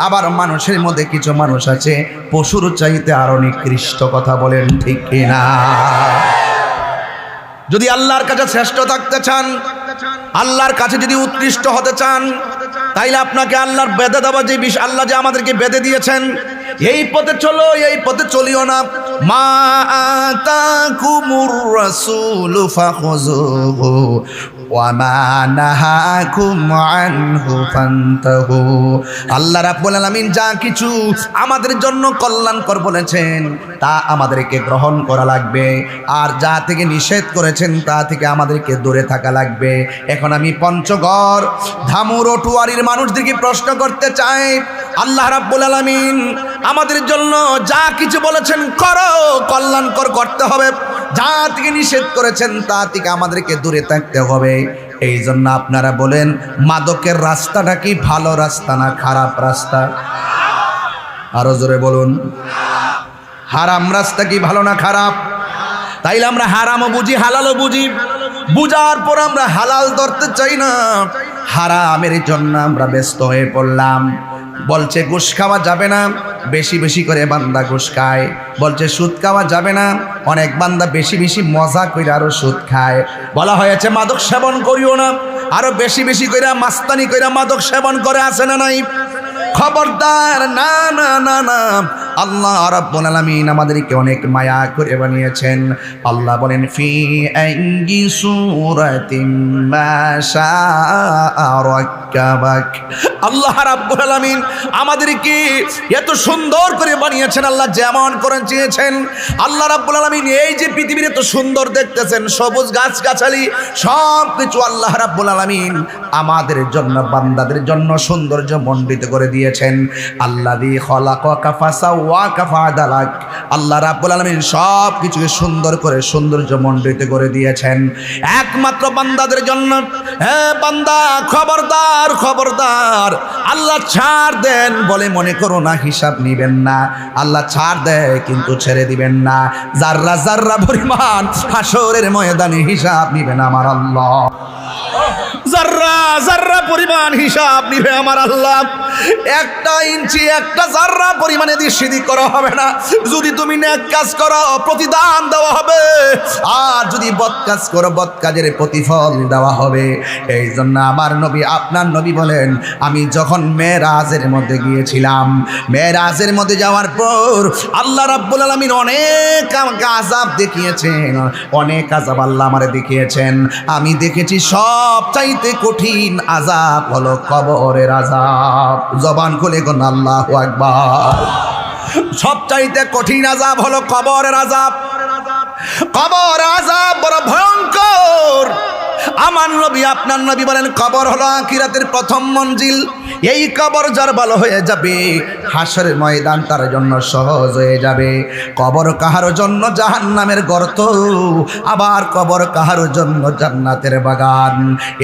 আবার মানুষের মধ্যে কিছু মানুষ আছে পশুর চাইতে আরো নিকৃষ্ট। কথা বলেন ঠিক কিনা? যদি আল্লাহর কাছে শ্রেষ্ঠ থাকতে চান, আল্লাহর কাছে যদি উৎকৃষ্ট হতে চান, তাইলে আপনাকে আল্লাহর বেঁধে দেওয়া যে বিষয়, আল্লাহ যে আমাদেরকে বেঁধে দিয়েছেন, এই পথে চলো, এই পথে চলিও না। মা আতাকুমুর রাসূলু ফাখুযুহু ওয়া মা নাহাকুম আনহু ফান্তাহু। আল্লাহ রাব্বুল আলামিন যা কিছু আমাদের জন্য কল্যাণকর বলেছেন তা আমাদেরকে গ্রহণ করা লাগবে, আর যা থেকে নিষেধ করেছেন তা থেকে আমাদেরকে দূরে থাকা লাগবে। এখন আমি পঞ্চগড়, ধামুর, ওটুয়ারির মানুষদেরকে প্রশ্ন করতে চাই, আল্লাহ রাব্বুল আলামিন আমাদের জন্য যা কিছু বলেছেন করো, কল্যাণকর করতে হবে। যা থেকে নিষেধ করেছেন তা থেকে আমাদেরকে দূরে থাকতে হবে। এই জন্য আপনারা বলেন, মাদকের রাস্তাটা কি ভালো রাস্তা না খারাপ রাস্তা? আরো জোরে বলুন। হারাম রাস্তা কি ভালো না খারাপ? তাইলে আমরা হারামও বুঝি, হালালও বুঝি, বুঝার পর আমরা হালাল ধরতে চাই না, হারামের জন্য আমরা ব্যস্ত হয়ে পড়লাম। বলছে ঘুষ খাওয়া যাবে না, বেশি বেশি করে বান্দা ঘুষ খায়। বলছে সুদ খাওয়া যাবে না, অনেক বান্দা বেশি বেশি মজা করে আরো সুদ খায়। বলা হয়েছে মাদক সেবন করিও না, আরো বেশি বেশি করে মাস্তানি করে মাদক সেবন করে, আছে না নাই? খবরদার, না না না না। আল্লাহ রাব্বুল আলামিন আমাদেরকে অনেক মায়া করে বানিয়েছেন। আল্লাহ বলেন, ফি আইয়ি সূরাতিন মা শাআ রাক্কাবাক। আল্লাহ রাব্বুল আলামিন আমাদেরকে এত সুন্দর করে বানিয়েছেন, আল্লাহ যেমন করে চেয়েছেন। আল্লাহ রাব্বুল আলামিন এই যে পৃথিবীর এত সুন্দর দেখতেছেন, সবুজ গাছগাছালি সব কিছু আল্লাহ রাব্বুল আলামিন আমাদের জন্য, বান্দাদের জন্য সৌন্দর্য মণ্ডিত করে দিয়েছেন। আল্লাযী খালাকাকা ফাসাওয়াকা ফাআদালাক। আল্লাহ রাব্বুল আলামিন সব কিছুকে সুন্দর করে সৌন্দর্য মণ্ডিত করে দিয়েছেন একমাত্র বান্দাদের জন্য। হ্যাঁ বান্দা, খবরদার খবরদার, আল্লাহ ছাড় দেন বলে মনে করো না হিসাব নিবেন না। আল্লাহ ছাড় দেয় কিন্তু ছেড়ে দিবেন না। যাররা যাররা পরিমাণ হাসরের ময়দানে হিসাব নিবেন আমার আল্লাহ। যাররা যাররা পরিমাণ হিসাব নিবে আমার আল্লাহ। একটা ইঞ্চি, একটা যাররা পরিমাণে দিক করা হবে না। যদি তুমি নেক কাজ করো প্রতিদান দেওয়া হবে, আর যদি বদ কাজ করো বদ কাজের প্রতিফল দেওয়া হবে। এই জন্য আমার নবী, আপনার নবী বলেন, আমি যখন মেরাজের মধ্যে গিয়েছিলাম, মেরাজের মধ্যে যাওয়ার পর আল্লাহ রাব্বুল আলামিন অনেক আমাকে আযাব দেখিয়েছেন, অনেক আযাব আল্লাহ আমারে দেখিয়েছেন। আমি দেখেছি সব চাইতে কঠিন আযাব হলো কবরের আযাব। জবান খুলে কোন আল্লাহু আকবার। সব চাইতে কঠিন আযাব হলো কবরের আযাব। কবর আযাব বড় ভয়ঙ্কর। আমার নবী আপনার নবী বলেন কবর হলো আখিরাতের প্রথম মঞ্জিল। এই কবর যার ভালো হয়ে যাবে হাসরের ময়দান তার জন্য সহজ হয়ে যাবে। কবর কাহার জন্য জাহান্নামের গর্ত, আবার কবর কাহার জন্য জান্নাতের বাগান।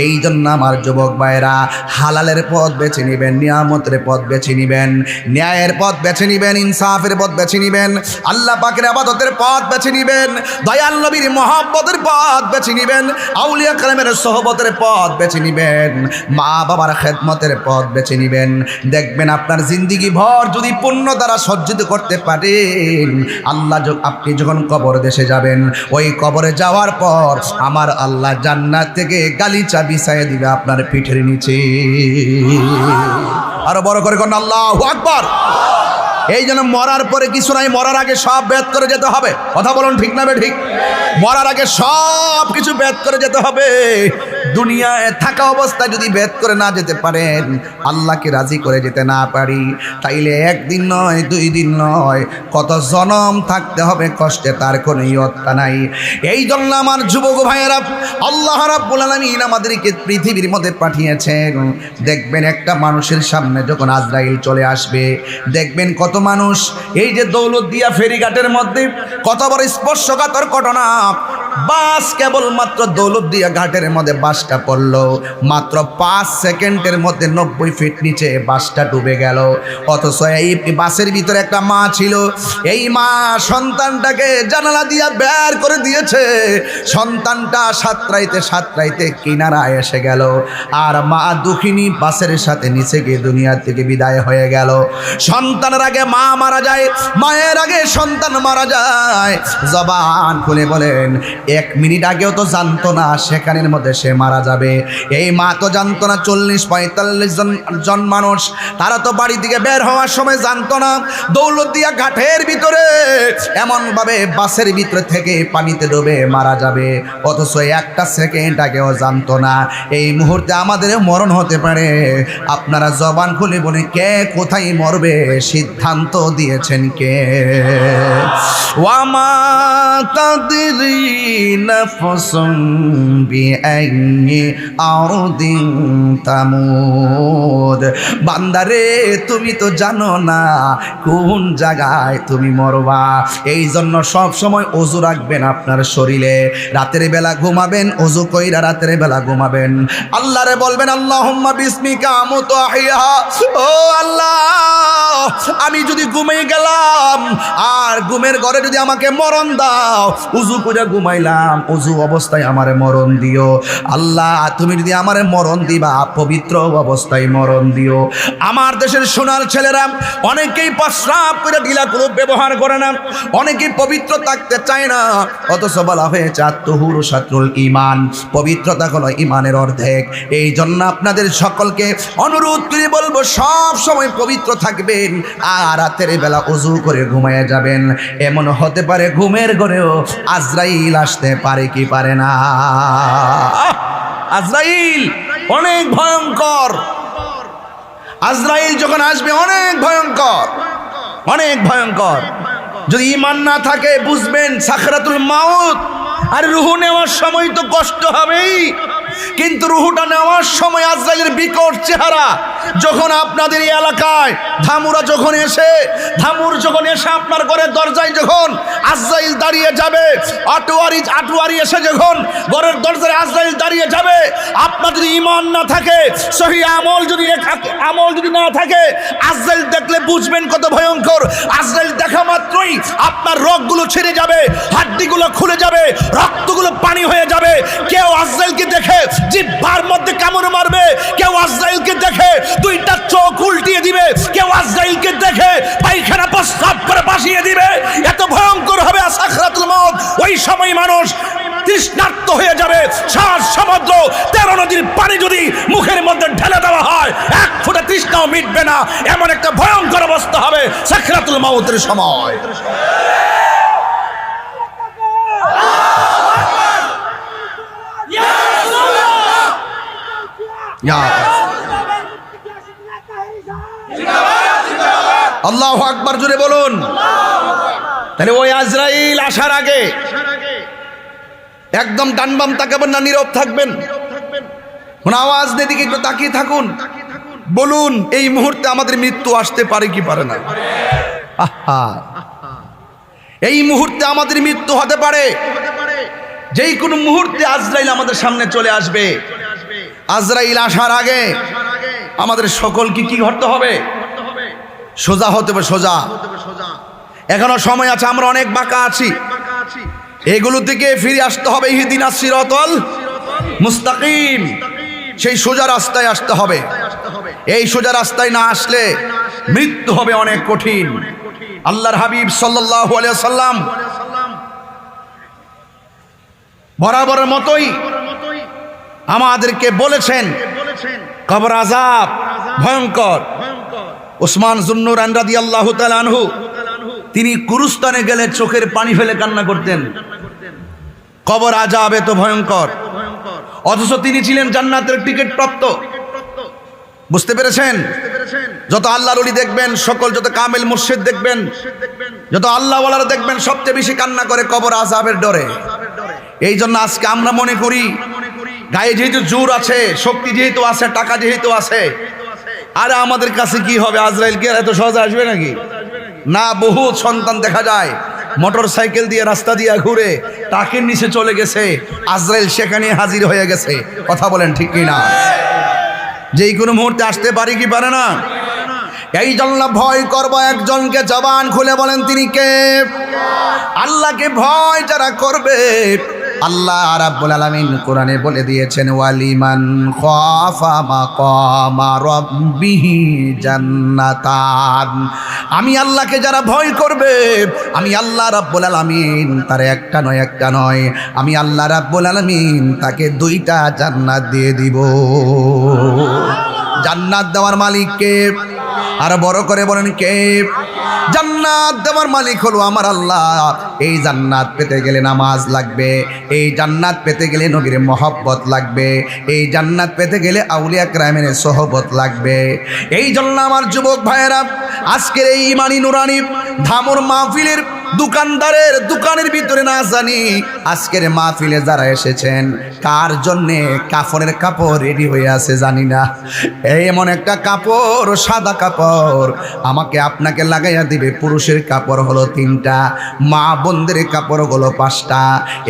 এই জন্য আমার যুবক ভাইরা হালালের পথ বেছে নেবেন, নিয়ামতের পথ বেছে নেবেন, ন্যায়ের পথ বেছে নেবেন, ইনসাফের পথ বেছে নেবেন, আল্লাহ পাকের ইবাদতের পথ বেছে নেবেন, দয়াল নবীর মহব্বতের পথ বেছে নেবেন, আউলিয়া কেরামের সোহবতের পথ বেছে নেবেন, মা বাবার খেদমতের পথ বেছে নেবেন। দেখবেন আপনার জিন্দিগি ভর যদি পুণ্য দ্বারা সজ্জিত করতে পারেন, আল্লাহ আপনি যখন কবর দেশে যাবেন, ওই কবরে যাওয়ার পর আমার আল্লাহ জান্নাত থেকে গালিচা বিছাইয়ে দিবে আপনার পিঠের নিচে। আরো বড় করে কোন আল্লাহু আকবার। এই জন্য মরার পরে কিছু নাই, মরার আগে সব বেদ করে যেতে হবে। কথা বলুন ঠিক না ঠিক? মরার আগে সব কিছু বেদ করে যেতে হবে। দুনিয়ায় থাকা অবস্থায় যদি বেদ করে না যেতে পারেন, আল্লাহকে রাজি করে যেতে না পারি, তাইলে একদিন নয়, 2 দিন নয়, কত জনম থাকতে হবে কষ্টে, তার কোনো ইয়ত্তা নাই। এই জন্য আমার যুবক ভাইয়েরা, আল্লাহ রাব্বুল আলামিন আমাদেরকে পৃথিবীর মধ্যে পাঠিয়েছেন। দেখবেন একটা মানুষের সামনে যখন আজরাইল চলে আসবে, দেখবেন কত মানুষ এই যে দৌলতদিয়া ফেরিঘাটের মধ্যে কত বড় স্পর্শকাতর ঘটনা। বাস কেবলমাত্র দৌলতদিয়া ঘাটের মধ্যে বাসটা পড়লো, মাত্র 5 সেকেন্ডের মধ্যে 90 ফিট নিচে বাসটা ডুবে গেল। অথচ এই বাসের ভিতরে একটা মা ছিল, এই মা সন্তানটাকে জানালা দিয়া বের করে দিয়েছে। সন্তানটা সাতরাইতে কিনারায় এসে গেল, আর মা দুঃখিনী বাসের সাথে নিচে গিয়ে দুনিয়া থেকে বিদায় হয়ে গেল। সন্তানের আগে মা মারা যায়, মায়ের আগে সন্তান মারা যায়। জবান খুলে বলেন 1 মিনিট আগেও তো জানতো না সেখানের মধ্যে সে মারা যাবে। এই মা তো জানতো না 40-45 জন মানুষ, তারা তো বাড়ি থেকে বের হওয়ার সময় জানতো না দৌলতদিয়া ঘাটের ভিতরে এমনভাবে বাসের ভিতরে থেকে পানিতে ডুবে মারা যাবে। অথচ 1 সেকেন্ড আগেও জানতো না এই মুহূর্তে আমাদের মরণ হতে পারে। আপনারা জবান খুলে বলে কে কোথায় মরবে সিদ্ধান্ত দিয়েছেন কে? ওয়ামা তাদরি নাফসুম বিআইয়ি আরদিন তামুদ। বান্দারে তুমি তো জানো না কোন জায়গায় তুমি মরবা। এই জন্য সব সময় ওযু রাখবেন আপনার শরীরে। রাতের বেলা ঘুমাবেন, ওযু কইরা রাতের বেলা ঘুমাবেন। আল্লাহরে বলবেন আল্লাহুম্মা বিসমিকা আমুতু আহইয়া। ও আল্লাহ, আমি যদি ঘুমিয়ে গেলাম আর ঘুমের ঘরে যদি আমাকে মরণ দাও, উযু করে ঘুমাইলাম, উযু অবস্থায় আমারে মরণ দিও। আল্লাহ তুমি যদি আমারে মরণ দিবা, পবিত্র অবস্থায় মরণ দিও। আমার দেশের সোনার ছেলেরা অনেকেই প্রস্রাব করে ঢিলা গ্রুপ ব্যবহার করে না, অনেকেই পবিত্র থাকতে চায় না। অথচ বলা হয়েছে আত-তুহুরু শাতরুল ঈমান, পবিত্রতা হলো ঈমানের অর্ধেক। এই জন্য আপনাদের সকলকে অনুরোধ করে বলবো সব সময় পবিত্র থাকবেন, আর রাতের বেলা ওযু করে ঘুমায় যাবেন। এমন হতে পারে ঘুমের ঘরেও আজরাইল আসতে পারে কি পারে না। আজরাইল অনেক ভয়ঙ্কর। আজরাইল যখন আসবে অনেক ভয়ঙ্কর, অনেক ভয়ঙ্কর। যদি ঈমান না থাকে বুঝবেন সাকরাতুল মাউত। আর রুহু নেওয়ার সময় তো কষ্ট হবেই, কিন্তু রুহুটা নেওয়ার সময় আজরাইলের বিকট চেহারা। যখন আপনাদের এই এলাকায় ধামুরা যখন এসে আপনার ঘরের দরজায় যখন আজরাইল দাঁড়িয়ে যাবে, আটোয়ারি এসে যখন ঘরের দরজায় আজরাইল দাঁড়িয়ে যাবে, আপনার যদি ঈমান না থাকে, সহিহ আমল যদি না থাকে, আজরাইল দেখলে বুঝবেন কত ভয়ঙ্কর। আজরাইল দেখা মাত্রই আপনার রগগুলো ছিঁড়ে যাবে, হাড্ডিগুলো খুলে যাবে, রক্তগুলো পানি হয়ে যাবে। কেউ আজরাইলকে দেখে জিহ্বার মধ্যে কামড় মারবে, কেউ আজরাইলকে দেখে 2টা চোখ উল্টিয়ে দিবে, কেউ আজরাইলকে দেখে পায়খানা প্রস্রাব করে বাসিয়ে দিবে। এত ভয়ঙ্কর হবে সাকরাতুল মাউত। ওই সময় মানুষ তৃষ্ণার্ত হয়ে যাবে। 7 সমুদ্র 13 নদীর পানি যদি মুখের মধ্যে ঢেলে দেওয়া হয়, 1 ফোঁটা তৃষ্ণাও মিটবে না। এমন একটা ভয়ঙ্কর অবস্থা হবে সাকরাতুল মাউতের সময়। আল্লাহু আকবার জোরে বলুন। তাহলে ওই আজরাইল আসার আগে একদম ডান বাম তাকাবেন না, নীরব থাকবেন, কোন আওয়াজ নেই, দিকে একটু তাকিয়ে থাকুন। বলুন, এই মুহূর্তে আমাদের মৃত্যু আসতে পারে কি পারে না? আহা, এই মুহূর্তে আমাদের মৃত্যু হতে পারে। যেই কোনো মুহূর্তে আজরাইল আমাদের সামনে চলে আসবে। আজরাইল আসার আগে আমাদের সকলকে কি করতে হবে? সোজা হতে হবে, সোজা। এখনো সময় আছে, আমরা অনেক বাঁকা আছি, এগুলো থেকে ফিরে আসতে হবে। ইহদিনাস সিরাতাল মুস্তাকিম, সেই সোজা রাস্তায় আসতে হবে। এই সোজা রাস্তায় না আসলে মৃত্যু হবে অনেক কঠিন। আল্লাহর হাবিব সাল্লাল্লাহু আলাইহি ওয়াসাল্লাম বরাবরের মতোই আমাদেরকে বলেছেন কবর আযাব ভয়ঙ্কর। ওসমান যুন্নুরাইন রাদিয়াল্লাহু তাআলা আনহু তিনি কুরুস্তানে গেলে চোখের পানি ফেলে কান্না করতেন, কবর আযাব এত ভয়ঙ্কর, অথচ তিনি ছিলেন জান্নাতের টিকিট প্রাপ্ত। বুঝতে পেরেছেন? যত আল্লাহর ওলি দেখবেন, সকল যত কামেল মুর্শিদ দেখবেন, যত আল্লাহওয়ালারা দেখবেন, সবচেয়ে বেশি কান্না করে কবর আযাবের ডরে। এই জন্য আজকে আমরা মনে করি গায়ে যেহেতু জোর আছে, শক্তি যেহেতু আছে, টাকা যেহেতু আছে, আর আমাদের কাছে কি হবে? আজরাইল কি এত সহজে আসবে নাকি? না, বহুত সন্তান দেখা যায় মোটর সাইকেল দিয়ে রাস্তা দিয়ে ঘুরে টাকের নিচে চলে গেছে, আজরাইল সেখানে হাজির হয়ে গেছে। কথা বলেন ঠিক কিনা? যেই কোনো মুহূর্তে আসতে পারি কি পারে না? এই জন্য ভয় করবো একজনকে, জবান খুলে বলেন তিনি কে? আল্লাহকে ভয় যারা করবে, আল্লাহ রাব্বুল আলামিন কোরআনে বলে দিয়েছেন, ওয়ালিমান খাফা মাকামা রাব্বিহি জান্নাতান। আমি আল্লাহকে যারা ভয় করবে, আমি আল্লাহ রাব্বুল আলামিন তার একটা নয়, আমি আল্লাহ রাব্বুল আলামিন তাকে 2টা জান্নাত দিয়ে দিব। জান্নাত দেওয়ার মালিক কে? আর বড় করে বলেন কে? জান্নাত দেওয়ার মালিক হলো আমার আল্লাহ। এই জান্নাত পেতে গেলে নামাজ লাগবে, এই জান্নাত পেতে গেলে নবীর মহব্বত লাগবে, এই জান্নাত পেতে গেলে আউলিয়া কেরামের সোহবত লাগবে। এই জন্য আমার যুবক ভাইয়েরা, আজকের এই ইমানি নুরানি ধামর মাহফিলের দোকানদারের দোকানের ভিতরে না জানি আজকের মাহফিলে যারা এসেছেন কার জন্যে কাফনের কাপড় রেডি হয়ে আছে জানি না। এই এমন একটা কাপড়, সাদা কাপড় আমাকে আপনাকে লাগাইয়া দিবে। পুরুষের কাপড় হলো 3টা, মা বোনদের কাপড় হলো 5টা।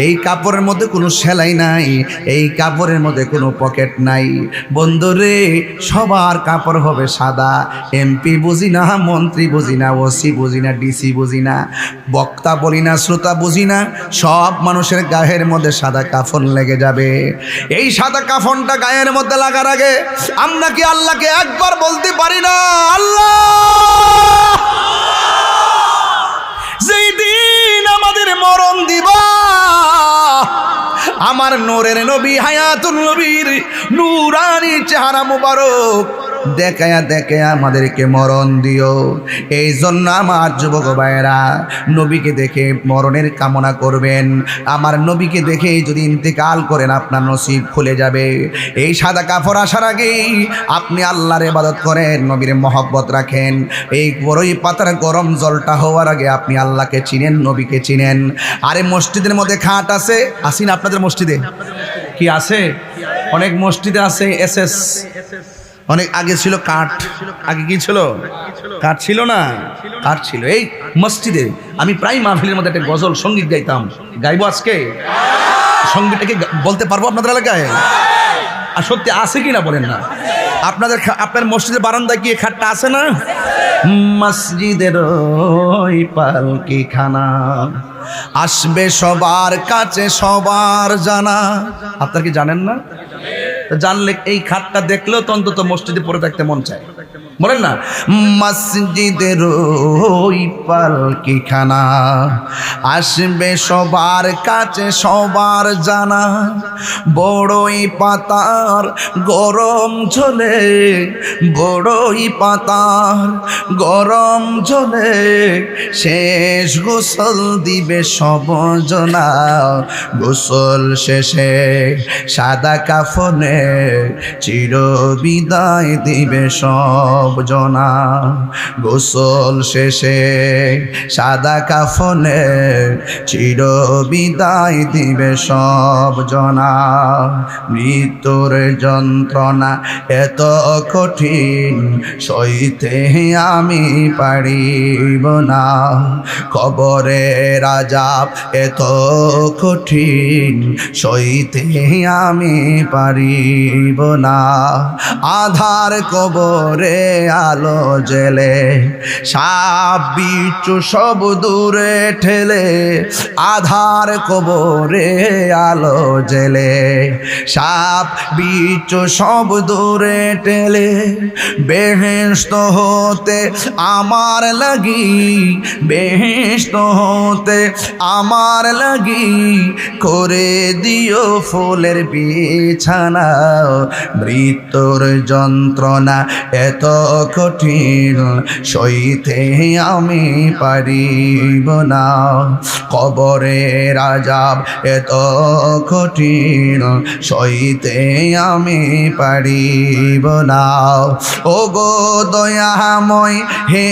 এই কাপড়ের মধ্যে কোনো সেলাই নাই, এই কাপড়ের মধ্যে কোনো পকেট নাই। বন্ধুরে, সবার কাপড় হবে সাদা। এমপি বুঝি না, মন্ত্রী বুঝি না, ওসি বুঝি না, ডিসি বুঝি না, বক্তা বলি না, শ্রোতা বুঝি না, সব মানুষের গায়ের মধ্যে সাদা কাফন লেগে যাবে। এই সাদা কাফনটা গায়ের মধ্যে লাগার আগে আমরা কি আল্লাহকে একবার বলতে পারি না, আল্লাহ যেই দিন আমাদের মরণ দিবা, আমার নূরের নবী হায়াতুল নবীর নূরানি চেহারা মুবারক দেখায়া দেখায়া আমাদেরকে মরণ দিও। এই জন্য আমার যুবক ভাইয়েরা, নবীকে দেখে মরণের কামনা করবেন। আমার নবীকে দেখে যদি ইন্তেকাল করেন আপনার নসিব খুলে যাবে। এই সাদা কাপড় আসার আগেই আপনি আল্লাহর ইবাদত করেন, নবীর মহব্বত রাখেন। এই বড়ই পাতার গরম জলটা হওয়ার আগে আপনি আল্লাহকে চিনেন, নবীকে চিনেন। আরে মসজিদের মধ্যে খাট আছে, আসিন আপনাদের মসজিদে কি আছে? অনেক মসজিদে আছে এসএস, অনেক আগে ছিল কাঠ। আগে কি ছিল? কাঠ ছিল না, কাঠ ছিল। এই মসজিদে আমি প্রায় মাহফিলের মধ্যে একটা গজল সঙ্গীত গাইতাম, গাইবো আজকে। সঙ্গীতটাকে বলতে পারবো আপনাদের এলাকায়? আর সত্যি আছে কি না বলেন না? আপনার মসজিদের বারান্দায় কি খাটটা আছে না? মসজিদের ওই পালকি খানা আসবে সবার কাছে, সবার জানা। আপনারা কি জানেন না? জানলে এই খাটটা দেখলেও তো অন্তত মসজিদে পড়ে থাকতে মন চায়, বলেন না? মসজিদের ওই পালকিখানা আসবে সবার কাছে, সবার জানা। বড়ই পাতার গরম ঝোলে, বড়ই পাতার গরম ঝোলে শেষ গোসল দিবে সবজনা। গোসল শেষে সাদা কাফনে চির বিদায় দিবে সব জনা। গোসল শেষে সাদা কাফনে চির বিদায় দিবে সব জনা। মৃত্যুর যন্ত্রণা এত কঠিন সইতে আমি পারিব না। কবরের আযাব এত কঠিন সইতে আমি পারিব না। আধার কবরে আলো জেলে সাপ বিচ্ছু সব দূরে ঠেলে। আধার কবরে আলো জেলে সাপ বিচ্ছু সব দূরে ঠেলে। বেহেশত হতে আমার লাগি, বেহেশত হতে আমার লাগি করে দিও ফুলের বিছানা। মৃত্যুর যন্ত্রণা এত কঠিন সইতে আমি পারিব না। কবরের আযাব এত কঠিন সইতে আমি পারিব না। ও গো দয়াময় হে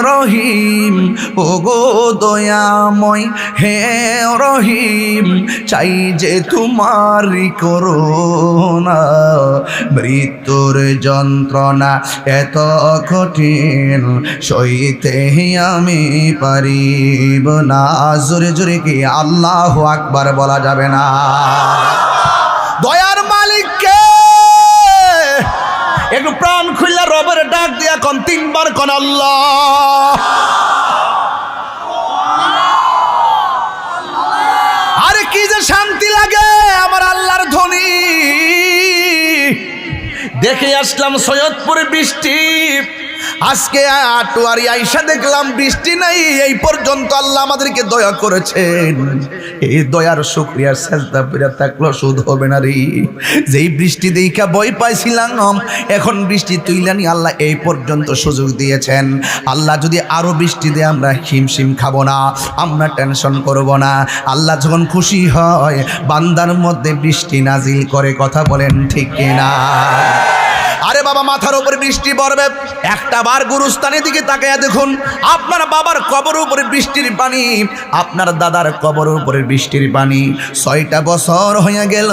রহিম, ও গো দয়াময় হে রহিম, চাই যে তোমারই করুণা। মৃত্যুর যন্ত্রণা এত কঠিন সইতে আমি পারিব না। জোরে জোরে কি আল্লাহু আকবার বলা যাবে না? দয়ার মালিককে একটু প্রাণ খুললা রবের ডাক দিয়া কোন তিনবার কোন আল্লাহ। আরে কি যে শান্তি লাগে আমার আল্লাহর ধ্বনি। দেখে আসলাম সৈয়দপুরে বৃষ্টি, আজকে আটোয়ারি আইসা দেখলাম বৃষ্টি নাই। এই পর্যন্ত আল্লাহ আমাদেরকে দয়া করেছেন। এই দয়ার শুকরিয়া সেজদা করে থাকলো শুধু হবে না রে। যেই বৃষ্টি দেখা ভয় পাইছিলাম, এখন বৃষ্টি তুইলানি আল্লাহ এই পর্যন্ত সুযোগ দিয়েছেন। আল্লাহ যদি আরো বৃষ্টি দেয় আমরা হিমশিম খাবো না, আমরা টেনশন করব না। আল্লাহ যখন খুশি হয় বান্দার মধ্যে বৃষ্টি নাজিল করে, কথা বলেন ঠিক কিনা? আরে বাবা, মাথার উপরে বৃষ্টি পড়বে, একটা বার গুরুস্থানের দিকে তাকায়া দেখুন। আপনার বাবার কবরের উপরে বৃষ্টির পানি, আপনার দাদার কবরের উপরে বৃষ্টির পানি। 6টা বছর হয়ে গেল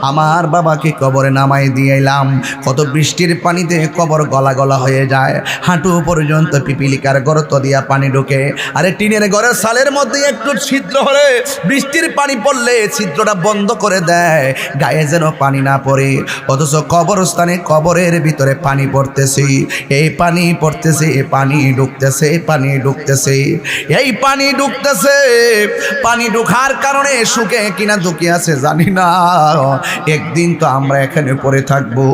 আমার বাবাকে কবরে নামাই দিয়ে এলাম। কত বৃষ্টির পানিতে কবর গলা গলা হয়ে যায়, হাঁটু পর্যন্ত পিপিলিকার গর্ত দিয়া পানি ঢোকে। আরে টিনের ঘরের সালের মধ্যে একটু ছিদ্র হলে বৃষ্টির পানি পড়লে ছিদ্রটা বন্ধ করে দেয়, গায়ে যেন পানি না পড়ে। অথচ কবরস্থানে কবরের ভিতরে পানি পড়তেছে, এই পানি পড়তেছে, পানি ঢুকতেছে, পানি ঢুকতেছে, এই পানি ঢুকতেছে। পানি ঢুকার কারণে শুকে কিনা দুঃখী আছে জানি না। একদিন তো আমরা এখানে পড়ে থাকবো,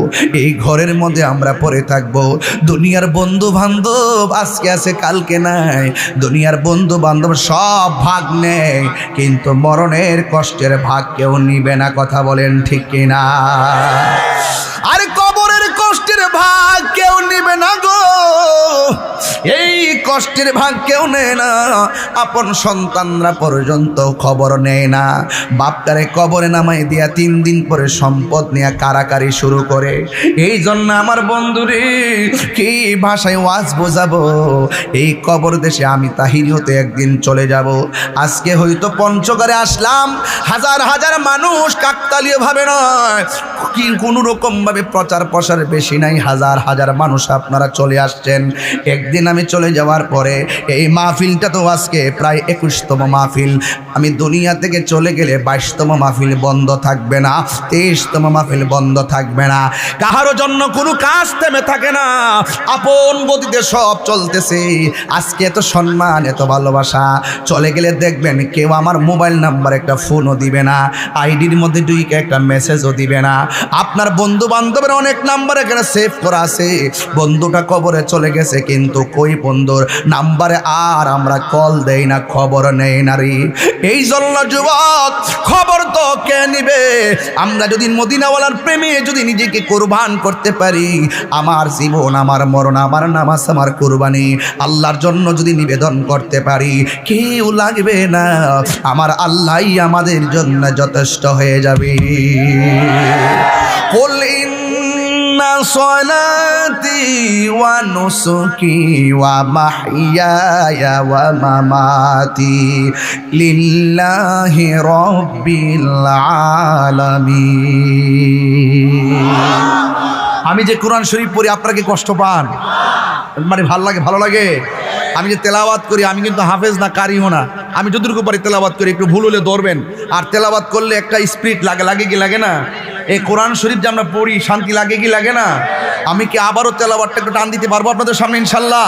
এই ঘরের মধ্যে আমরা পড়ে থাকবো। দুনিয়ার বন্ধু বান্ধব আজকে আছে কালকে নাই, দুনিয়ার বন্ধু বান্ধব সব ভাগ নেয়, কিন্তু মরণের কষ্টের ভাগ কেউ নিবে না, কথা বলেন ঠিক কিনা? আরে কবরের কষ্টের ভাগ কেউ নিবে না গো, এই কষ্টের ভাগ কেউ নেয় না। আপন সন্তানরা পর্যন্ত খবর নেয় না। বাপটারে কবরে নামাই দিয়া 3 দিন পরে সম্পদ নিয়ে কারাকারি শুরু করে। এই জন্য আমার বন্ধুরে কি ভাষায় ওয়াজ বোঝাবো? এই কবর দেশে আমি তাহিরি হতে একদিন চলে যাব। আজকে হয়তো পঞ্চগড়ে আসলাম, হাজার হাজার মানুষ কাকতালীয় ভাবে নয়, কি কোনো রকম ভাবে প্রচার প্রসার বেশি নাই, হাজার হাজার মানুষ আপনারা চলে আসছেন। একদিন আমি চলে যাওয়ার পরে এই মাহফিলটা তো আজকে প্রায় 21তম মাহফিল। আমি দুনিয়া থেকে চলে গেলে 22তম মাহফিল বন্ধ থাকবে না, 23তম মাহফিল বন্ধ থাকবে না। কাহারও জন্য কোনো কাজ থেমে থাকে না, আপন গতিতে সব চলতেছে। আজকে এত সম্মান, এত ভালোবাসা, চলে গেলে দেখবেন কেউ আমার মোবাইল নাম্বার একটা ফোনও দিবে না, আইডির মধ্যে ঢুকে একটা মেসেজও দিবে না। আপনার বন্ধু বান্ধবের অনেক নাম্বারে এখানে সেভ করা আছে। বন্ধুটা কবরে চলে গেছে, কিন্তু কই বন্ধুর নাম্বারে আর আমরা কল দেই না, খবর নেই না রে। এই জন্য যুবক, খবর তো কে নিবে? আমরা যদি মদিনাওয়ালার প্রেমে যদি নিজেকে কোরবান করতে পারি, আমার জীবন, আমার মরণ, আমার নামাজ, আমার কোরবানি আল্লাহর জন্য যদি নিবেদন করতে পারি, কেউ লাগবে না, আমার আল্লাহই আমাদের জন্য যথেষ্ট হয়ে যাবে। কুল ইন্না সলাতি ওয়া নুসুকি ওয়া মাহইয়ায়া ওয়া মামাতি লিল্লাহি রাব্বিল আলামিন। আমি যে কোরআন শরীফ পড়ি, আপনারা কি কষ্ট পান? মানে ভালো লাগে? আমি যে তেলাওয়াত করি, আমি কিন্তু হাফেজ না, কারিও না। আমি যতটুকু পারি তেলাওয়াত করি, একটু ভুল হলে ধরবেন। আর তেলাওয়াত করলে একটা স্পিরিট লাগে কি লাগে না? এই কোরআন শরীফ যে আমরা পড়ি, শান্তি লাগে কি লাগে না? আমি কি আবারও তেলাওয়াতটা একটু টান দিতে পারবো আপনাদের সামনে ইনশাল্লাহ?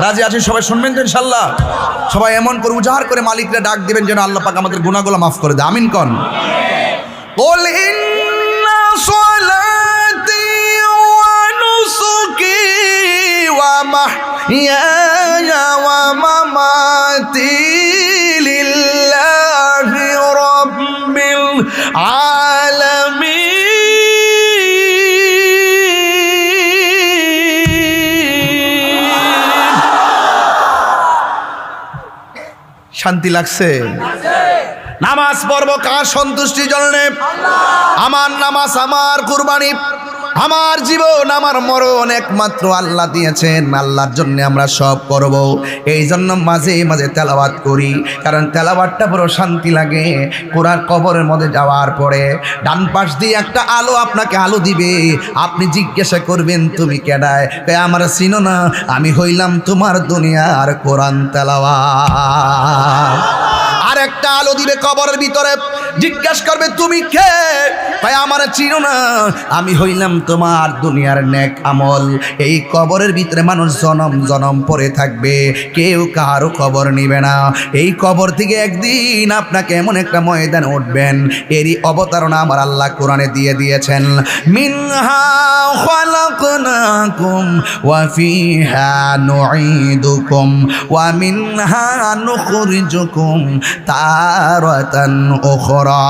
রাজি আছেন সবাই? শুনবেন তো ইনশাল্লাহ? সবাই এমন করে উজাড় করে মালিকরা ডাক দিবেন যেন আল্লাহ পাক আমাদের গুনাহগুলো মাফ করে দেয়। আমিন কন। কুল ইন্না সলাতি ওয়া নুসুকি ওয়া মাহইয়ায়া ওয়া মামাতি লিল্লাহি রাব্বিল আলামিন। শান্তি লাগছে? নামাজ পড়ব কার সন্তুষ্টির জন্য? আমার নামাজ, আমার কুরবানি, আমার জীবন, আমার মরণ একমাত্র আল্লাহ দিয়েছেন। আল্লাহর জন্য আমরা সব করব। এই জন্য মাঝে মাঝে তেলাওয়াত করি, কারণ তেলাওয়াতটা বড় শান্তি লাগে। কোরআন কবরের মধ্যে যাওয়ার পরে ডান পাশ দিয়ে একটা আলো আপনাকে আলো দিবে। আপনি জিজ্ঞাসা করবেন, তুমি কেডায়? আমার চিনো না? আমি হইলাম তোমার দুনিয়ার কোরআন তেলাওয়াত। আর একটা আলো দিবে কবরের ভিতরে, জিজ্ঞাসা করবে, তুমি কে? ভাই আমার চিনো না? আমি হইলাম তোমার দুনিয়ার নেক আমল। এই কবরের ভিতরে মানুষ জনম জনম পড়ে থাকবে, কেউ কারো খবর নিবে না। এই কবর থেকে একদিন আপনাকে এমন একটা ময়দানে উঠবেন, এরই অবতারণা আমার আল্লাহ কোরআনে দিয়ে দিয়েছেন। মিনহা খালাকনাকুম ওয়া ফিহা নুঈদুকুম ওয়া মিনহা নুখরিজুকুম তারাতান উখরা।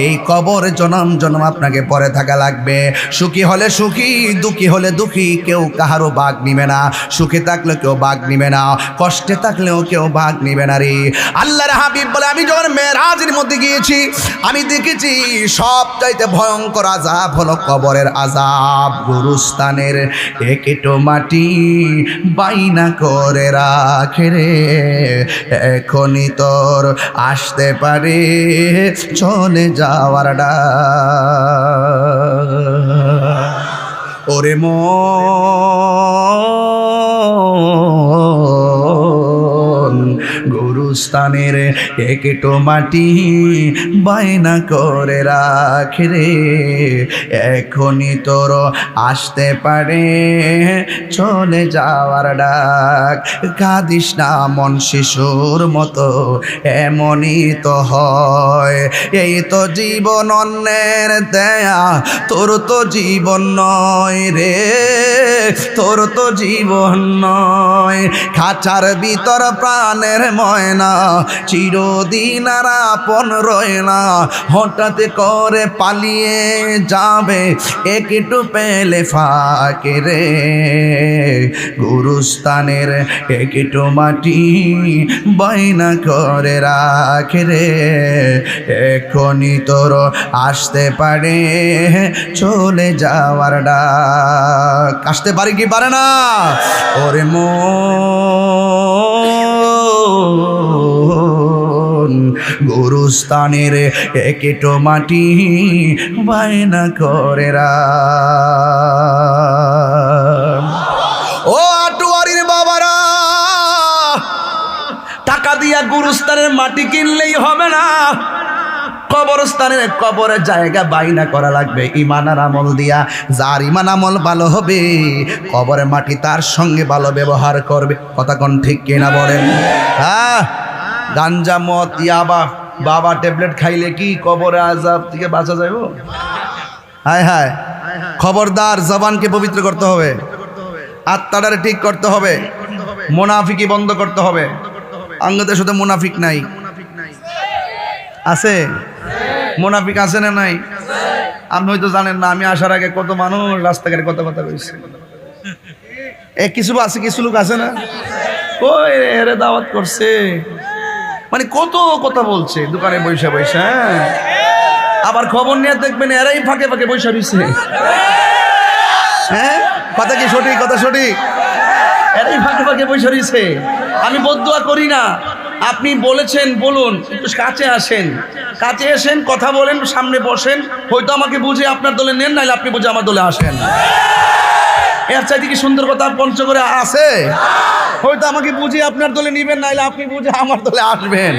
এই কবর জনম জনম আপনাকে পরে থাকা লাগবে। সুখী হলে সুখী, দুঃখী হলে দুঃখী, কেউ কাহারও ভাগ নিবে না। সুখে থাকলে কেউ ভাগ নিবে না, কষ্টে থাকলেও কেউ ভাগ নিবে না রে। আল্লাহর হাবিব বলে, আমি যখন মেরাজের মধ্যে গিয়েছি, আমি দেখেছি সবচাইতে ভয়ঙ্কর আযাব হলো কবরের আযাব। গুরুস্থানের একেটো মাটি বাইনা করে রাখে রে, এখনই তোর আসতে পারে চলে যাওয়ার ডাক। ওরে মন, গুরুস্থানের একেটো মাটি বায়না করে রাখে রে, এখনই তোর আসতে পারে চলে যাওয়ার ডাক। কাঁদিস না মন শিশুর মতো, এমনই তো হয়। এই তো জীবন অন্যের দেয়া, তোর তো জীবন নয় রে, তোর তো জীবন নয়। খাঁচার ভিতর প্রাণের ময়না, চিরদিন আর আপন রয় না। হঠাৎ করে পালিয়ে যাবে, একটু পেলে ফাঁকে রে। গুরুস্থানের একটু মাটি বায়না করে রাখে রে, এখনই তোর আসতে পারে চলে যাওয়ার ডাক। আসতে পারে কি পারে না? ওরে মন, গুরুস্থানের একেটো মাটি বায়না করে রাখ। ও আটুয়ারির বাবারা, টাকা দিয়া গুরুস্থানের মাটি কিনলেই হবে না, কবরস্থানের কবরে জায়গা বাইনা করা লাগবে ইমান আর আমল দিয়া। যার ইমান আমল ভালো হবে, কবরের মাটি তার সঙ্গে ভালো ব্যবহার করবে। কথা কোন ঠিক কিনা বলেন? হ্যাঁ, গাঞ্জা মদ ইয়াবা বাবা ট্যাবলেট খাইলে কি কবরে আযাব থেকে বাঁচা যাইব? হায় হায়, খবরদার, জবানকে পবিত্র করতে হবে, আত্মাটারে ঠিক করতে হবে, মুনাফিকি বন্ধ করতে হবে। আঙ্গদের সাথে মুনাফিক নাই আছে? মুনাফিক আছে না নাই? আপনি হয়তো জানেন না, আমি আসার আগে কত মানুষ রাস্তাঘাটে কত কথা কইছে। কিছু আছে, কিছু লোক আছে না, ওই এরে দাওয়াত করছে, মানে কত কথা বলছে দোকানে বৈশা বৈশা। আবার খবর নিয়ে দেখবেন এরাই ফাঁকে ফাঁকে বৈশা রইছে। হ্যাঁ, কথা কি সঠিক? কথা সঠিক, এরাই ফাঁকে ফাঁকে বৈশা রইছে। আমি বদদুয়া করি না, আপনি বলেছেন বলুন, একটু কাছে আসেন, কাছে এসেন, কথা বলেন, সামনে বসেন, হয়তো আমাকে বুঝে আপনার দলে নেন, নাইলে আপনি বুঝে আমার দলে আসেন। এর চাইতে কি সুন্দর কথা পঞ্চগড়ে আছে? হয়তো আমাকে বুঝে আপনার দলে নিবেন, নাইলে আপনি বুঝে আমার দলে আসবেন।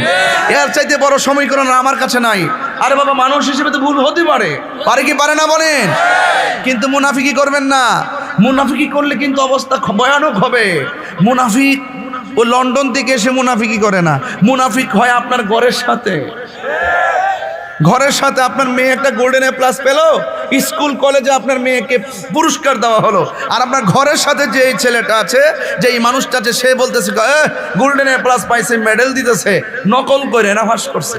এর চাইতে বড় সমীকরণ আমার কাছে নাই। আরে বাবা, মানুষ হিসেবে তো ভুল হতে পারে, পারে কি পারে না বলেন? কিন্তু মুনাফিকি করবেন না। মুনাফিকি করলে কিন্তু অবস্থা ভয়ানক হবে। মুনাফিক ও লন্ডন থেকে এসে মুনাফিকি করে না, মুনাফিক হয় আপনার ঘরের সাথে। ঘরের সাথে আপনার মেয়ে একটা গোল্ডেন এ প্লাস পেলো, স্কুল কলেজে আপনার মেয়েকে পুরস্কার দেওয়া হলো, আর আপনার ঘরের সাথে যে এই ছেলেটা আছে, যে এই মানুষটা আছে, সে বলতেছে গোল্ডেন এ প্লাস পাইছে, মেডেল দিতেছে, নকল করে না ফাঁস করছে।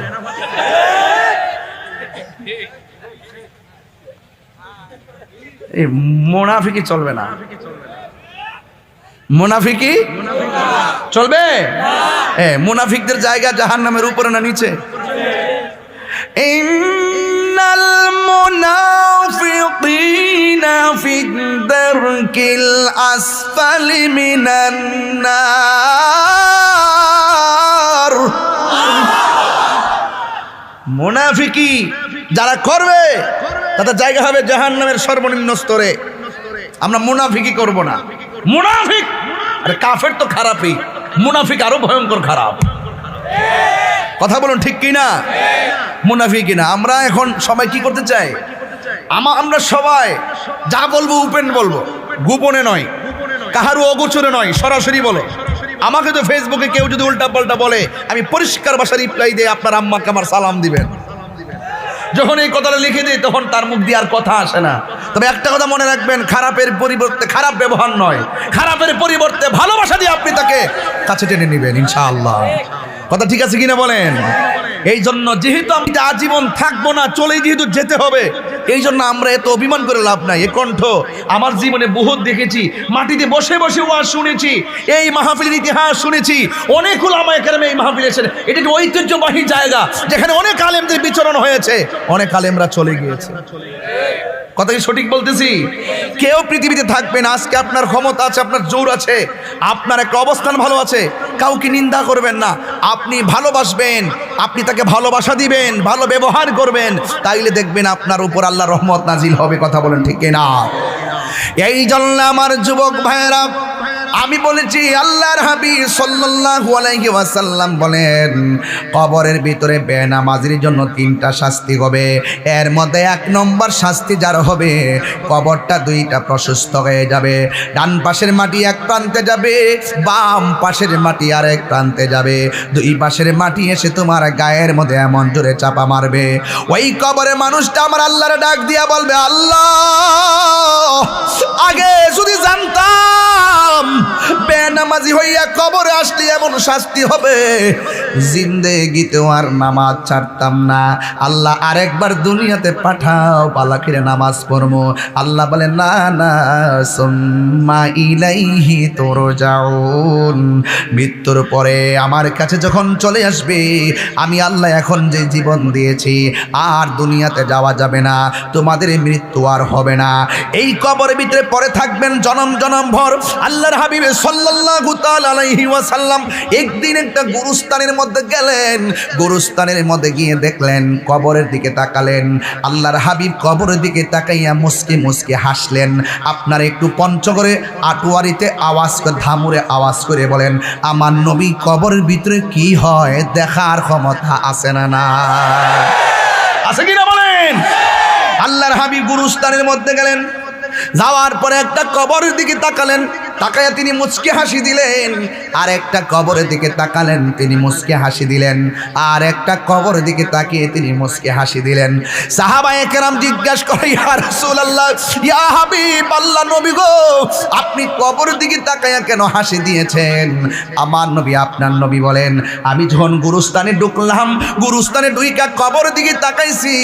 এই মুনাফিকি চলবে না, মুনাফিকি চলবে। মুনাফিকদের জায়গা জাহান্নামের উপরে না নিচে? ইন্নাল মুনাফিকিনা ফিদ-দারকিল আসফালি মিনান নার। মুনাফিকি যারা করবে তাদের জায়গা হবে জাহান্নামের সর্বনিম্ন স্তরে। আমরা মুনাফিকি করব না। মুনাফিক আরে কাফের তো খারাপই, মুনাফিক আরো ভয়ঙ্কর খারাপ। কথা বলুন ঠিক কিনা? মুনাফিক কিনা? আমরা এখন সবাই কি করতে চাই? আমরা সবাই যা বলবো ওপেন বলবো, গোপনে নয়, কাহারও অগোচরে নয়, সরাসরি বলো। আমাকে তো ফেসবুকে কেউ যদি উল্টা পাল্টা বলে, আমি পরিষ্কার ভাষায় রিপ্লাই দিয়ে আপনার আম্মাকে আমার সালাম দিবেন। যখন এই কথাটা লিখে দিই তখন তার মুখ দিয়ে আর কথা আসে না। তবে একটা কথা মনে রাখবেন, খারাপের পরিবর্তে খারাপ ব্যবহার নয়, খারাপের পরিবর্তে ভালোবাসা দিয়ে আপনি তাকে কাছে টেনে নেবেন ইনশাআল্লাহ। কথা ঠিক আছে কিনা বলেন? এই জন্য যেহেতু আমি আজীবন থাকবো না, চলেই যেহেতু যেতে হবে, এই জন্য আমরা এত অভিমান করে লাভ নাই। এ কণ্ঠ আমার জীবনে বহুত দেখেছি, মাটিতে বসে বসে ওয়াজ শুনেছি, এই মাহফিলের ইতিহাস শুনেছি, অনেক উলামায়ে কেরাম এই মাহফিলে এসেছেন। এটা একটি ঐতিহ্যবাহী জায়গা, যেখানে অনেক আলেমদের বিচরণ হয়েছে, অনেক আলেমরা চলে গিয়েছে। কথা কি সঠিক বলতেছি? কেউ পৃথিবীতে থাকবেন, আজকে আপনার ক্ষমতা আছে, আপনার জোর আছে, আপনার একটা অবস্থান ভালো আছে, কাউকে নিন্দা করবেন না। আপনি ভালোবাসবেন, আপনি তাকে ভালোবাসা দিবেন, ভালো ব্যবহার করবেন, তাইলে দেখবেন আপনার উপর আল্লাহর রহমত নাজিল হবে। কথা বলেন ঠিক কিনা? এই জন্য আমার যুবক ভাইয়েরা, আমি বলেছি আল্লাহর হাবিব সাল্লাল্লাহু আলাইহি ওয়াসাল্লাম বলেন, কবরের ভিতরে বেনামাজির জন্য 3টা শাস্তি হবে। এর মধ্যে 1 নম্বর শাস্তি যার হবে, কবরটা 2টা প্রশস্ত হয়ে যাবে। ডান পাশের মাটি এক প্রান্তে যাবে, বাম পাশের মাটি আরেক প্রান্তে যাবে। 2 পাশের মাটি এসে তোমার গায়ের মধ্যে এমন জোরে চাপা মারবে, ওই কবরে মানুষটা আমার আল্লাহর ডাক দিয়া বলবে, আল্লাহ আগে যদি জানতাম বেনামাজি হইয়া কবরে আসলে এমন শাস্তি হবে, জিন্দেগিতেও আর নামাজ ছাড়তাম না। আল্লাহ আরেকবার দুনিয়াতে পাঠাও, পালাকিরে নামাজ পড়বো। আল্লাহ বলে না না, সুম্মা ইলাইহি তুরজাউন, মৃত্যুর পরে আমার কাছে যখন চলে আসবে, আমি আল্লাহ এখন যে জীবন দিয়েছি আর দুনিয়াতে যাওয়া যাবে না, তোমাদের মৃত্যু আর হবে না। এই কবরের ভিতরে পরে থাকবেন জনম জনম ভর। আল্লাহর হাবিব সাল্লাল্লাহু তাআলা আলাইহি ওয়াসাল্লাম একদিন একটা গুরুস্থানের মধ্যে গেলেন, গুরুস্থানের মধ্যে গিয়ে দেখলেন, কবরের দিকে তাকালেন। আল্লাহর হাবিব কবরের দিকে তাকাইয়া মুস্কি মুস্কি হাসলেন। আপনার একটু পঞ্চগড়ে আটোয়ারিতে আওয়াজ করে, ধামুরে আওয়াজ করে বলেন, আমার নবী কবরের ভিতরে কি হয় দেখার ক্ষমতা আছে না? না আছে কিনা বলেন? আল্লাহর হাবিব গুরুস্থানের মধ্যে গেলেন, যাওয়ার পরে একটা কবরের দিকে তাকালেন। তাকায়া তিনি মুচকি হাসি দিলেন, আর একটা কবরের দিকে তাকালেন, তিনি মুচকি হাসি দিলেন, আর একটা কবরের দিকে তাকিয়ে তিনি মুচকি হাসি দিলেন। সাহাবায়ে কেরাম জিজ্ঞাসা করে, ইয়া রাসূলুল্লাহ, ইয়া হাবিব আল্লাহ, নবী গো, আপনি কবরের দিকে তাকায়া কেন হাসি দিয়েছেন? আমার নবী, আপনার নবী বলেন, আমি যখন গুরুস্থানে ঢুকলাম, গুরুস্থানে ঢুইকা কবরের দিকে তাকাইছি,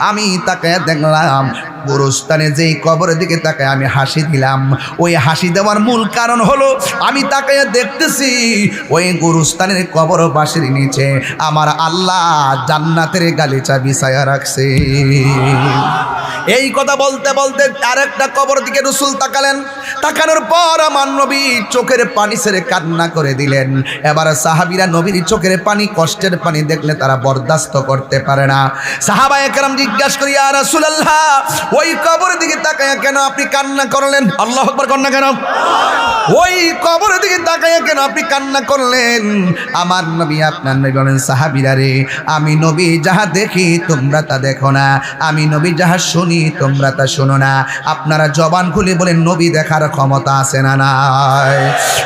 আমি তাকায়া দেখলাম গুরুস্থানে যেই কবরের দিকে তাকায় আমি হাসি দিলাম, ওই হাসি দেওয়ার মূল কারণ হলো আমি তাকায়া দেখতেছি ওই গুরুস্থানের কবর বাসের নিচে আমার আল্লাহ জান্নাতের গালিচা বিছায়া রাখছে। এই কথা বলতে বলতে আরেকটা কবর দিকে রাসূল তাকালেন, তাকানোর পর আমার নবী চোখের পানি ছেড়ে কান্না করে দিলেন। এবার সাহাবীরা নবীর চোখের পানি, কষ্টের পানি দেখলে তারা বরদাস্ত করতে পারে না। সাহাবায়ে কেরাম জিজ্ঞাসা করি, ইয়া রাসূলুল্লাহ, ওই কবরের দিকে তাকায়া কেন আপনি কান্না করলেন? আল্লাহু আকবার কন্যা কেন? ওই কবরের দিকে তাকায়া কেন আপনি কান্না করলেন? আমার নবী, আপনার নবী বলেন, সাহাবীরা রে, আমি নবী যাহা দেখি তোমরা তা দেখো না, আমি নবী যাহা শুনি তোমরা তা শোনো না। আপনারা জবান খুলে বলেন, নবী দেখার ক্ষমতা আছে না নাই?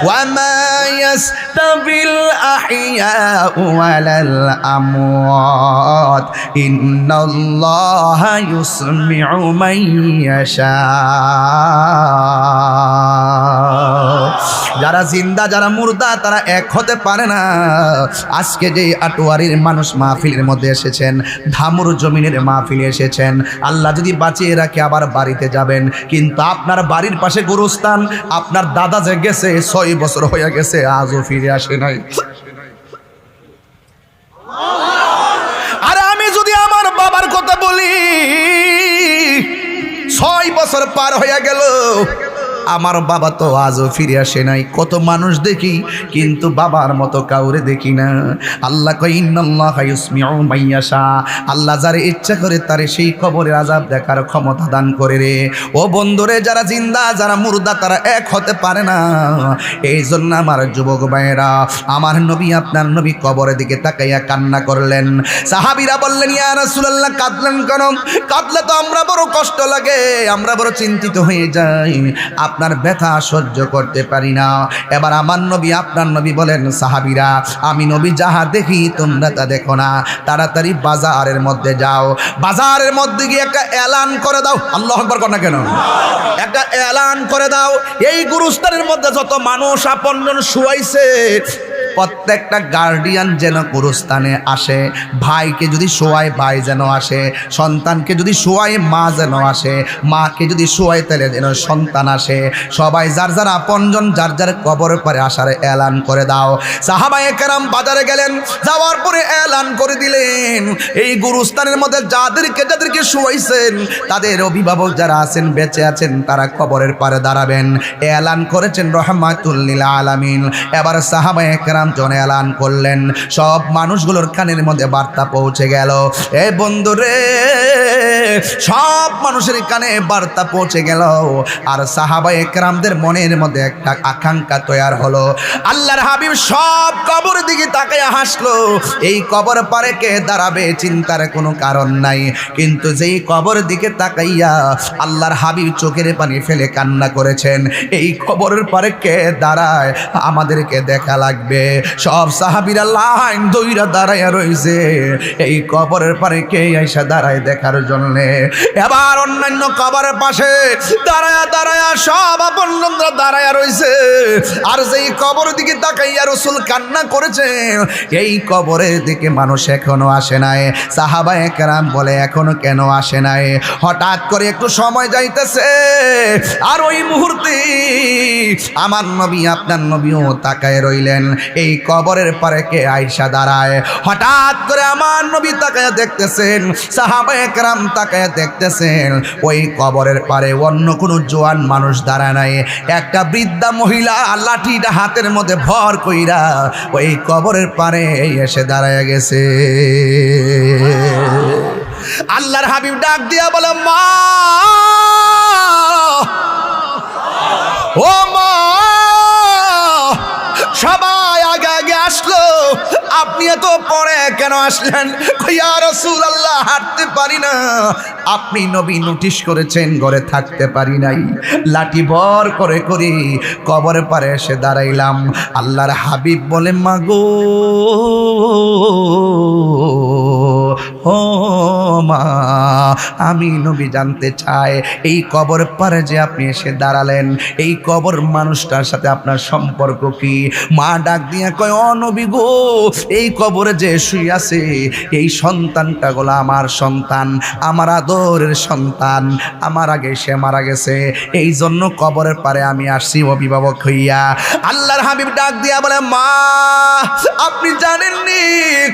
ওয়ামা ইয়াস্তাবিল আহইয়াউ ওয়ালাল আমওয়াত ইন্নাল্লাহা ইউসমিউ মান ইয়াশা। যারা জিন্দা যারা মুর্দা তারা এক হতে পারে না। আজকে যে আটোয়ারির মানুষ মাহফিলের মধ্যে এসেছেন, ধামুর জমিনের মাহফিলে এসেছেন, আল্লাহ যদি বাঁচিয়ে রাখে আবার বাড়িতে যাবেন, কিন্তু আপনার বাড়ির পাশে গোরস্থান, আপনার দাদা যে গেছে 6 বছর হয়ে গেছে, আজও ফিরে আসে নাই। আর আমি যদি আমার বাবার কথা বলি, 6 বছর পার হয়ে গেল, আমার বাবা তো আজও ফিরে আসে নাই। কত মানুষ দেখি কিন্তু বাবার মতো কাউরে দেখি না। আল্লাহ কয়, ইন্নাল্লাহা ইউসমিউ মান ইয়াশা, আল্লাহ যারে ইচ্ছা করে তারে সেই কবরের আযাব দেখার ক্ষমতা দান করে রে। ও বন্ধুরে, যারা জিন্দা যারা মুর্দা তারা এক হতে পারে না। এই জন্য আমার যুবক ভাইয়েরা, আমার নবী, আপনার নবী কবরের দিকে তাকাইয়া কান্না করলেন। সাহাবীরা বললেন, ইয়া রাসূলুল্লাহ, কাঁদলেন কেন? কাঁদলে তো আমরা বড় কষ্ট লাগে, আমরা বড় চিন্তিত হয়ে যাই, আপনার ব্যথা সহ্য করতে পারি না। এবার আমার নবী, আপনার নবী বলেন, সাহাবীরা, আমি নবী যাহা দেখি তোমরা তা দেখো না, তাড়াতাড়ি বাজারের মধ্যে যাও, বাজারের মধ্যে গিয়ে একটা এলান করে দাও। আল্লাহু আকবার কর না কেন? একটা এলান করে দাও, এই গুরুস্থানের মধ্যে যত মানুষ আপনজন শুয়াইছে, প্রত্যেকটা গার্ডিয়ান যেন গুরুস্থানে আসে। ভাইকে যদি শোয়ায় ভাই যেন আসে, সন্তানকে যদি শোয়ায় মা যেন আসে, মাকে যদি শোয়ায় তাহলে যেন সন্তান আসে। সবাই যার যার আপনজন যার যার কবরের পরে আসার এলান করে দাও। সাহাবায়ে কেরাম বাজারে গেলেন, যাওয়ার পরে এলান করে দিলেন, এই গুরুস্থানের মধ্যে যাদেরকে শোয়াইছেন তাদের অভিভাবক যারা আছেন, বেঁচে আছেন, তারা কবরের পারে দাঁড়াবেন। এলান করেছেন রহমাতুল লিল আলামিন। এবার সাহাবায়ে কেরাম জন এলান করলেন, সব মানুষগুলোর কানের মধ্যে বার্তা পৌঁছে গেল। এ বন্ধুরে, সব মানুষের কানে বার্তা পৌঁছে গেল। আর সাহাবায়ে কেরামদের মনের মধ্যে একটা আকাঙ্ক্ষা তৈরি হলো। আল্লাহর হাবিব সব কবরের দিকে তাকায়া হাসলো। এই কবর পারে কে দাঁড়াবে চিন্তার কোনো কারণ নাই, কিন্তু যেই কবরের দিকে তাকাইয়া আল্লাহর হাবিব চোখের পানি ফেলে কান্না করেছেন, এই কবরের পারে কে দাঁড়ায় আমাদেরকে দেখা লাগবে। সব সাহাবীরা লাইন ধইরা দাঁড়ায়া রইছে এই কবরের পারে কে আইসা দাঁড়ায় দেখার জন্য। এবার অন্যান্য কবরের পাশে দাঁড়ায়া দাঁড়ায়া সব আপনজনরা দাঁড়ায়া রইছে। আর যেই কবরের দিকে তাকাইয়া রাসূল কান্না করেছেন, এই কবরের দিকে মানুষ এখনো আসে নাই। সাহাবায়ে কেরাম বলে, এখনো কেন আসে নাই? হঠাৎ করে একটু সময় যাইতেছে, আর ওই মুহূর্তে আমার নবী, আপনার নবীও তাকায় রইলেন এই কবরের পারে কে আইসা দাঁড়ায়। হঠাৎ করে আমার নবী তাকায় দেখতেছেন, সাহাবায়ে কেরাম তাকায় দেখতেছেন, ওই কবরের পারে অন্য কোনো জোয়ান মানুষ দাঁড়ায় নাই। একটা বৃদ্ধা মহিলা লাঠিটা হাতের মধ্যে ভর কইরা ওই কবরের পারে এসে দাঁড়ায় গেছে। আল্লাহর হাবিব ডাক দিয়া বলে, মা, ও মা। সবাই আগে আগে আসলো, আপনি এত পরে কেন আসলেন? ইয়া রাসূলুল্লাহ, হাঁটতে পারি না। আপনি নবী নোটিশ করেছেন ঘরে থাকতে পারি নাই, লাঠি ভর করে করে কবরের পারে এসে দাঁড়াইলাম। আল্লাহর হাবিব বলে, মাগো ও মা, আমি নবী জানতে চাই এই কবর পারে যে আপনি এসে দাঁড়ালেন, এই কবর মানুষটার সাথে আপনার সম্পর্ক কি? মা ডাক দিয়া কয়, ও নবী গো, এই কবরে যে শুয়ে আছে এই সন্তানটা গুলো আমার সন্তান, আমার আদরের সন্তান। আমার আগে সে মারা গেছে, এই জন্য কবরের পারে আমি আসছি অভিভাবক হইয়া। আল্লাহর হাবিব ডাক দিয়া বলে, মা আপনি জানেননি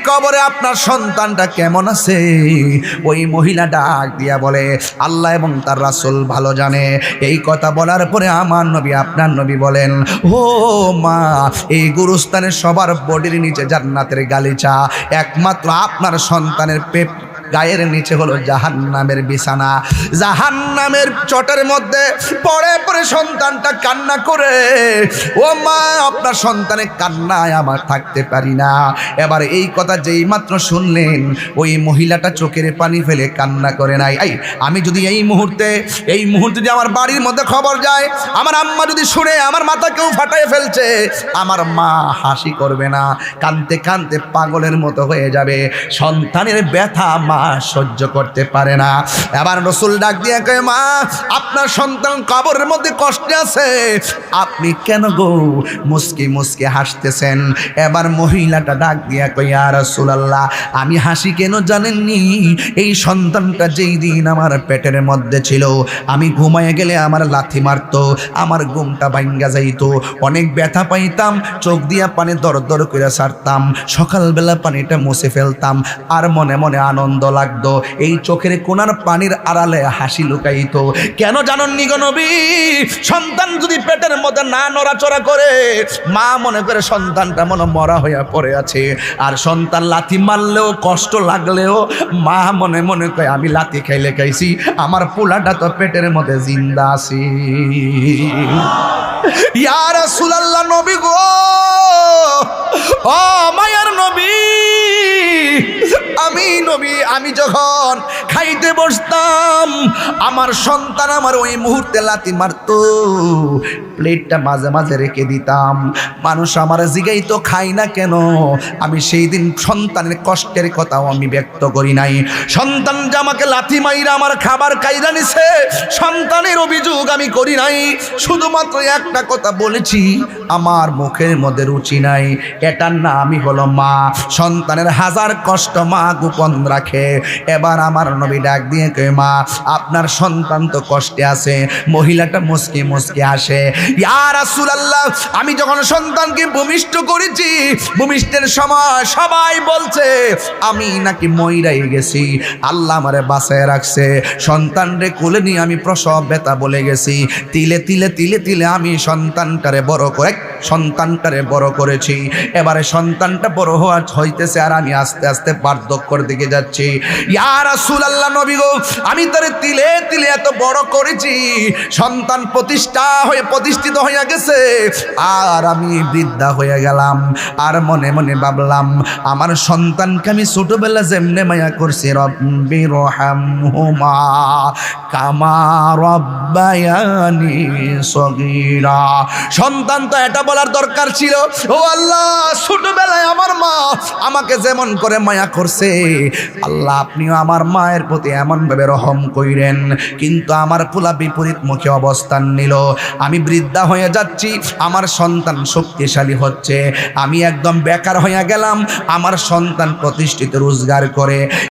কবরে আপনার সন্তানটা কেমন আছে? ওই মহিলা ডাক দিয়া বলে, আল্লাহ এবং তার রাসূল ভালো জানে। এই কথা বলার পরে আমার নবী, আপনার নবী বলেন, ও মা, এই গুরুস্থানের সবার বডির নিচে জান্নাতের গালিচা, একমাত্র আপনার সন্তানের গায়ের নিচে হলো জাহান্নামের বিছানা। জাহান্নামের চটের মধ্যে পড়ে পড়ে সন্তানটা কান্না করে, ও মা আপনার সন্তানের কান্নায় আমার থাকতে পারি না। এবার এই কথা যেই মাত্র শুনলেন, ওই মহিলাটা চোখের পানি ফেলে কান্না করে নাই। আমি যদি এই মুহূর্তে যদি আমার বাড়ির মধ্যে খবর যায়, আমার আম্মা যদি শুনে আমার মাথা কেউ ফাটায় ফেলছে, আমার মা হাসি করবে না, কাঁদতে কাঁদতে পাগলের মতো হয়ে যাবে। সন্তানের ব্যথা মা সহ্য করতে পারে না। এবার রাসূল ডাক দিয়ে কয়, মা আপনার সন্তান কবরের মধ্যে কষ্টে আছে, আপনি কেন গো মুস্কি মুস্কি হাসতেছেন? এবার মহিলাটা ডাক দিয়ে কয়, ইয়া রাসূলুল্লাহ, আমি হাসি কেন জানেননি? এই সন্তানটা যেই দিন আমার পেটের মধ্যে ছিল, আমি ঘুমায় গেলে আমার লাথি মারতো, আমার ঘুমটা ভাঙ্গা যাইতো, অনেক ব্যথা পাইতাম, চোখ দিয়া পানি দর দর করে ছাড়তাম, সকালবেলা পানিটা মুছে ফেলতাম, আর মনে মনে আনন্দ লাগতো। এই চোখের কোনার পানির আড়ালে হাসি লুকাইতো। কেন জানেননি গো নবী? সন্তান যদি পেটের মধ্যে না নড়াচড়া করে, মা মনে করে সন্তানটা মনে মরা হইয়া পড়ে আছে, আর সন্তান লাথি মারলেও কষ্ট লাগলেও মা মনে মনে কয়, আমি লাথি খাইলে খাইছি, আমার পোলাটা তো পেটের মধ্যে জিন্দা আছে। ইয়া রাসূলুল্লাহ, নবী গো, ও মায়ার নবী, আমি যখন খাইতে বসতাম, আমার সন্তান আমার ওই মুহূর্তে লাথি মারতো, প্লেটটা মাঝে মাঝে রেখে দিতাম। মানুষ আমার জিগাইতো, খাই না কেন? আমি সেই দিন সন্তানের কষ্টের কথাও আমি ব্যক্ত করি নাই। সন্তান যে আমাকে লাথি মাইরা আমার খাবার কাইরা নিছে, সন্তানের অভিযোগ আমি করি নাই। শুধুমাত্র একটা কথা বলেছি, আমার মুখের মধ্যে রুচি নাই, এটার নামই হলো মা। সন্তানের হাজার কষ্ট মা গোপন রাখে। এবার আমার নবী ডাক দিয়ে কয়, মা আপনার সন্তান তো কষ্টে আছে। মহিলাটা মুস্কি মুস্কি আসে, ইয়া রাসূলুল্লাহ, আমি যখন সন্তানকে ভূমিষ্ঠ করেছি, ভূমিষ্ঠের সময় সবাই বলছে আমি নাকি মইরাই গেছি, আল্লাহ আমারে বাঁচায় রাখছে। সন্তানরে কোলে নিয়ে আমি প্রসব ব্যথা বলে গেছি, তিলে তিলে তিলে তিলে আমি সন্তানটারে বড় করেছি। এবারে সন্তানটা বড় হইতেছে, আর আমি আস্তে আস্তে বার্ধক্যের দিকে যাচ্ছি। ইয়া রাসূলুল্লাহ, নবী গো, আমি তারে তিলে তিলে এত বড় করেছি, সন্তান প্রতিষ্ঠিত হয়ে গেছে, আর আমি বৃদ্ধা হয়ে গেলাম। আর মনে মনে ভাবলাম, আমার সন্তানকে আমি ছোটবেলা যেমনে মায়া করছি, রব্বি রহমহুমা কামা রব্বায়ানি সগীরা। সন্তান তো এটা বলার দরকার ছিল, ও আল্লাহ, ছোটবেলায় আমার মা আমাকে যেমন করে মায়া করছে, আল্লাহ আপনিও আমার মায়ের প্রতি এমন ভাবে রহম কইরেন। কিন্তু আমার পোলা বিপরীত মুখে অবস্থান নিল। আমি বৃদ্ধা হয়ে যাচ্ছি, আমার সন্তান শক্তিশালী হচ্ছে, আমি একদম বেকার হয়ে গেলাম, আমার সন্তান প্রতিষ্ঠিত রোজগার করে।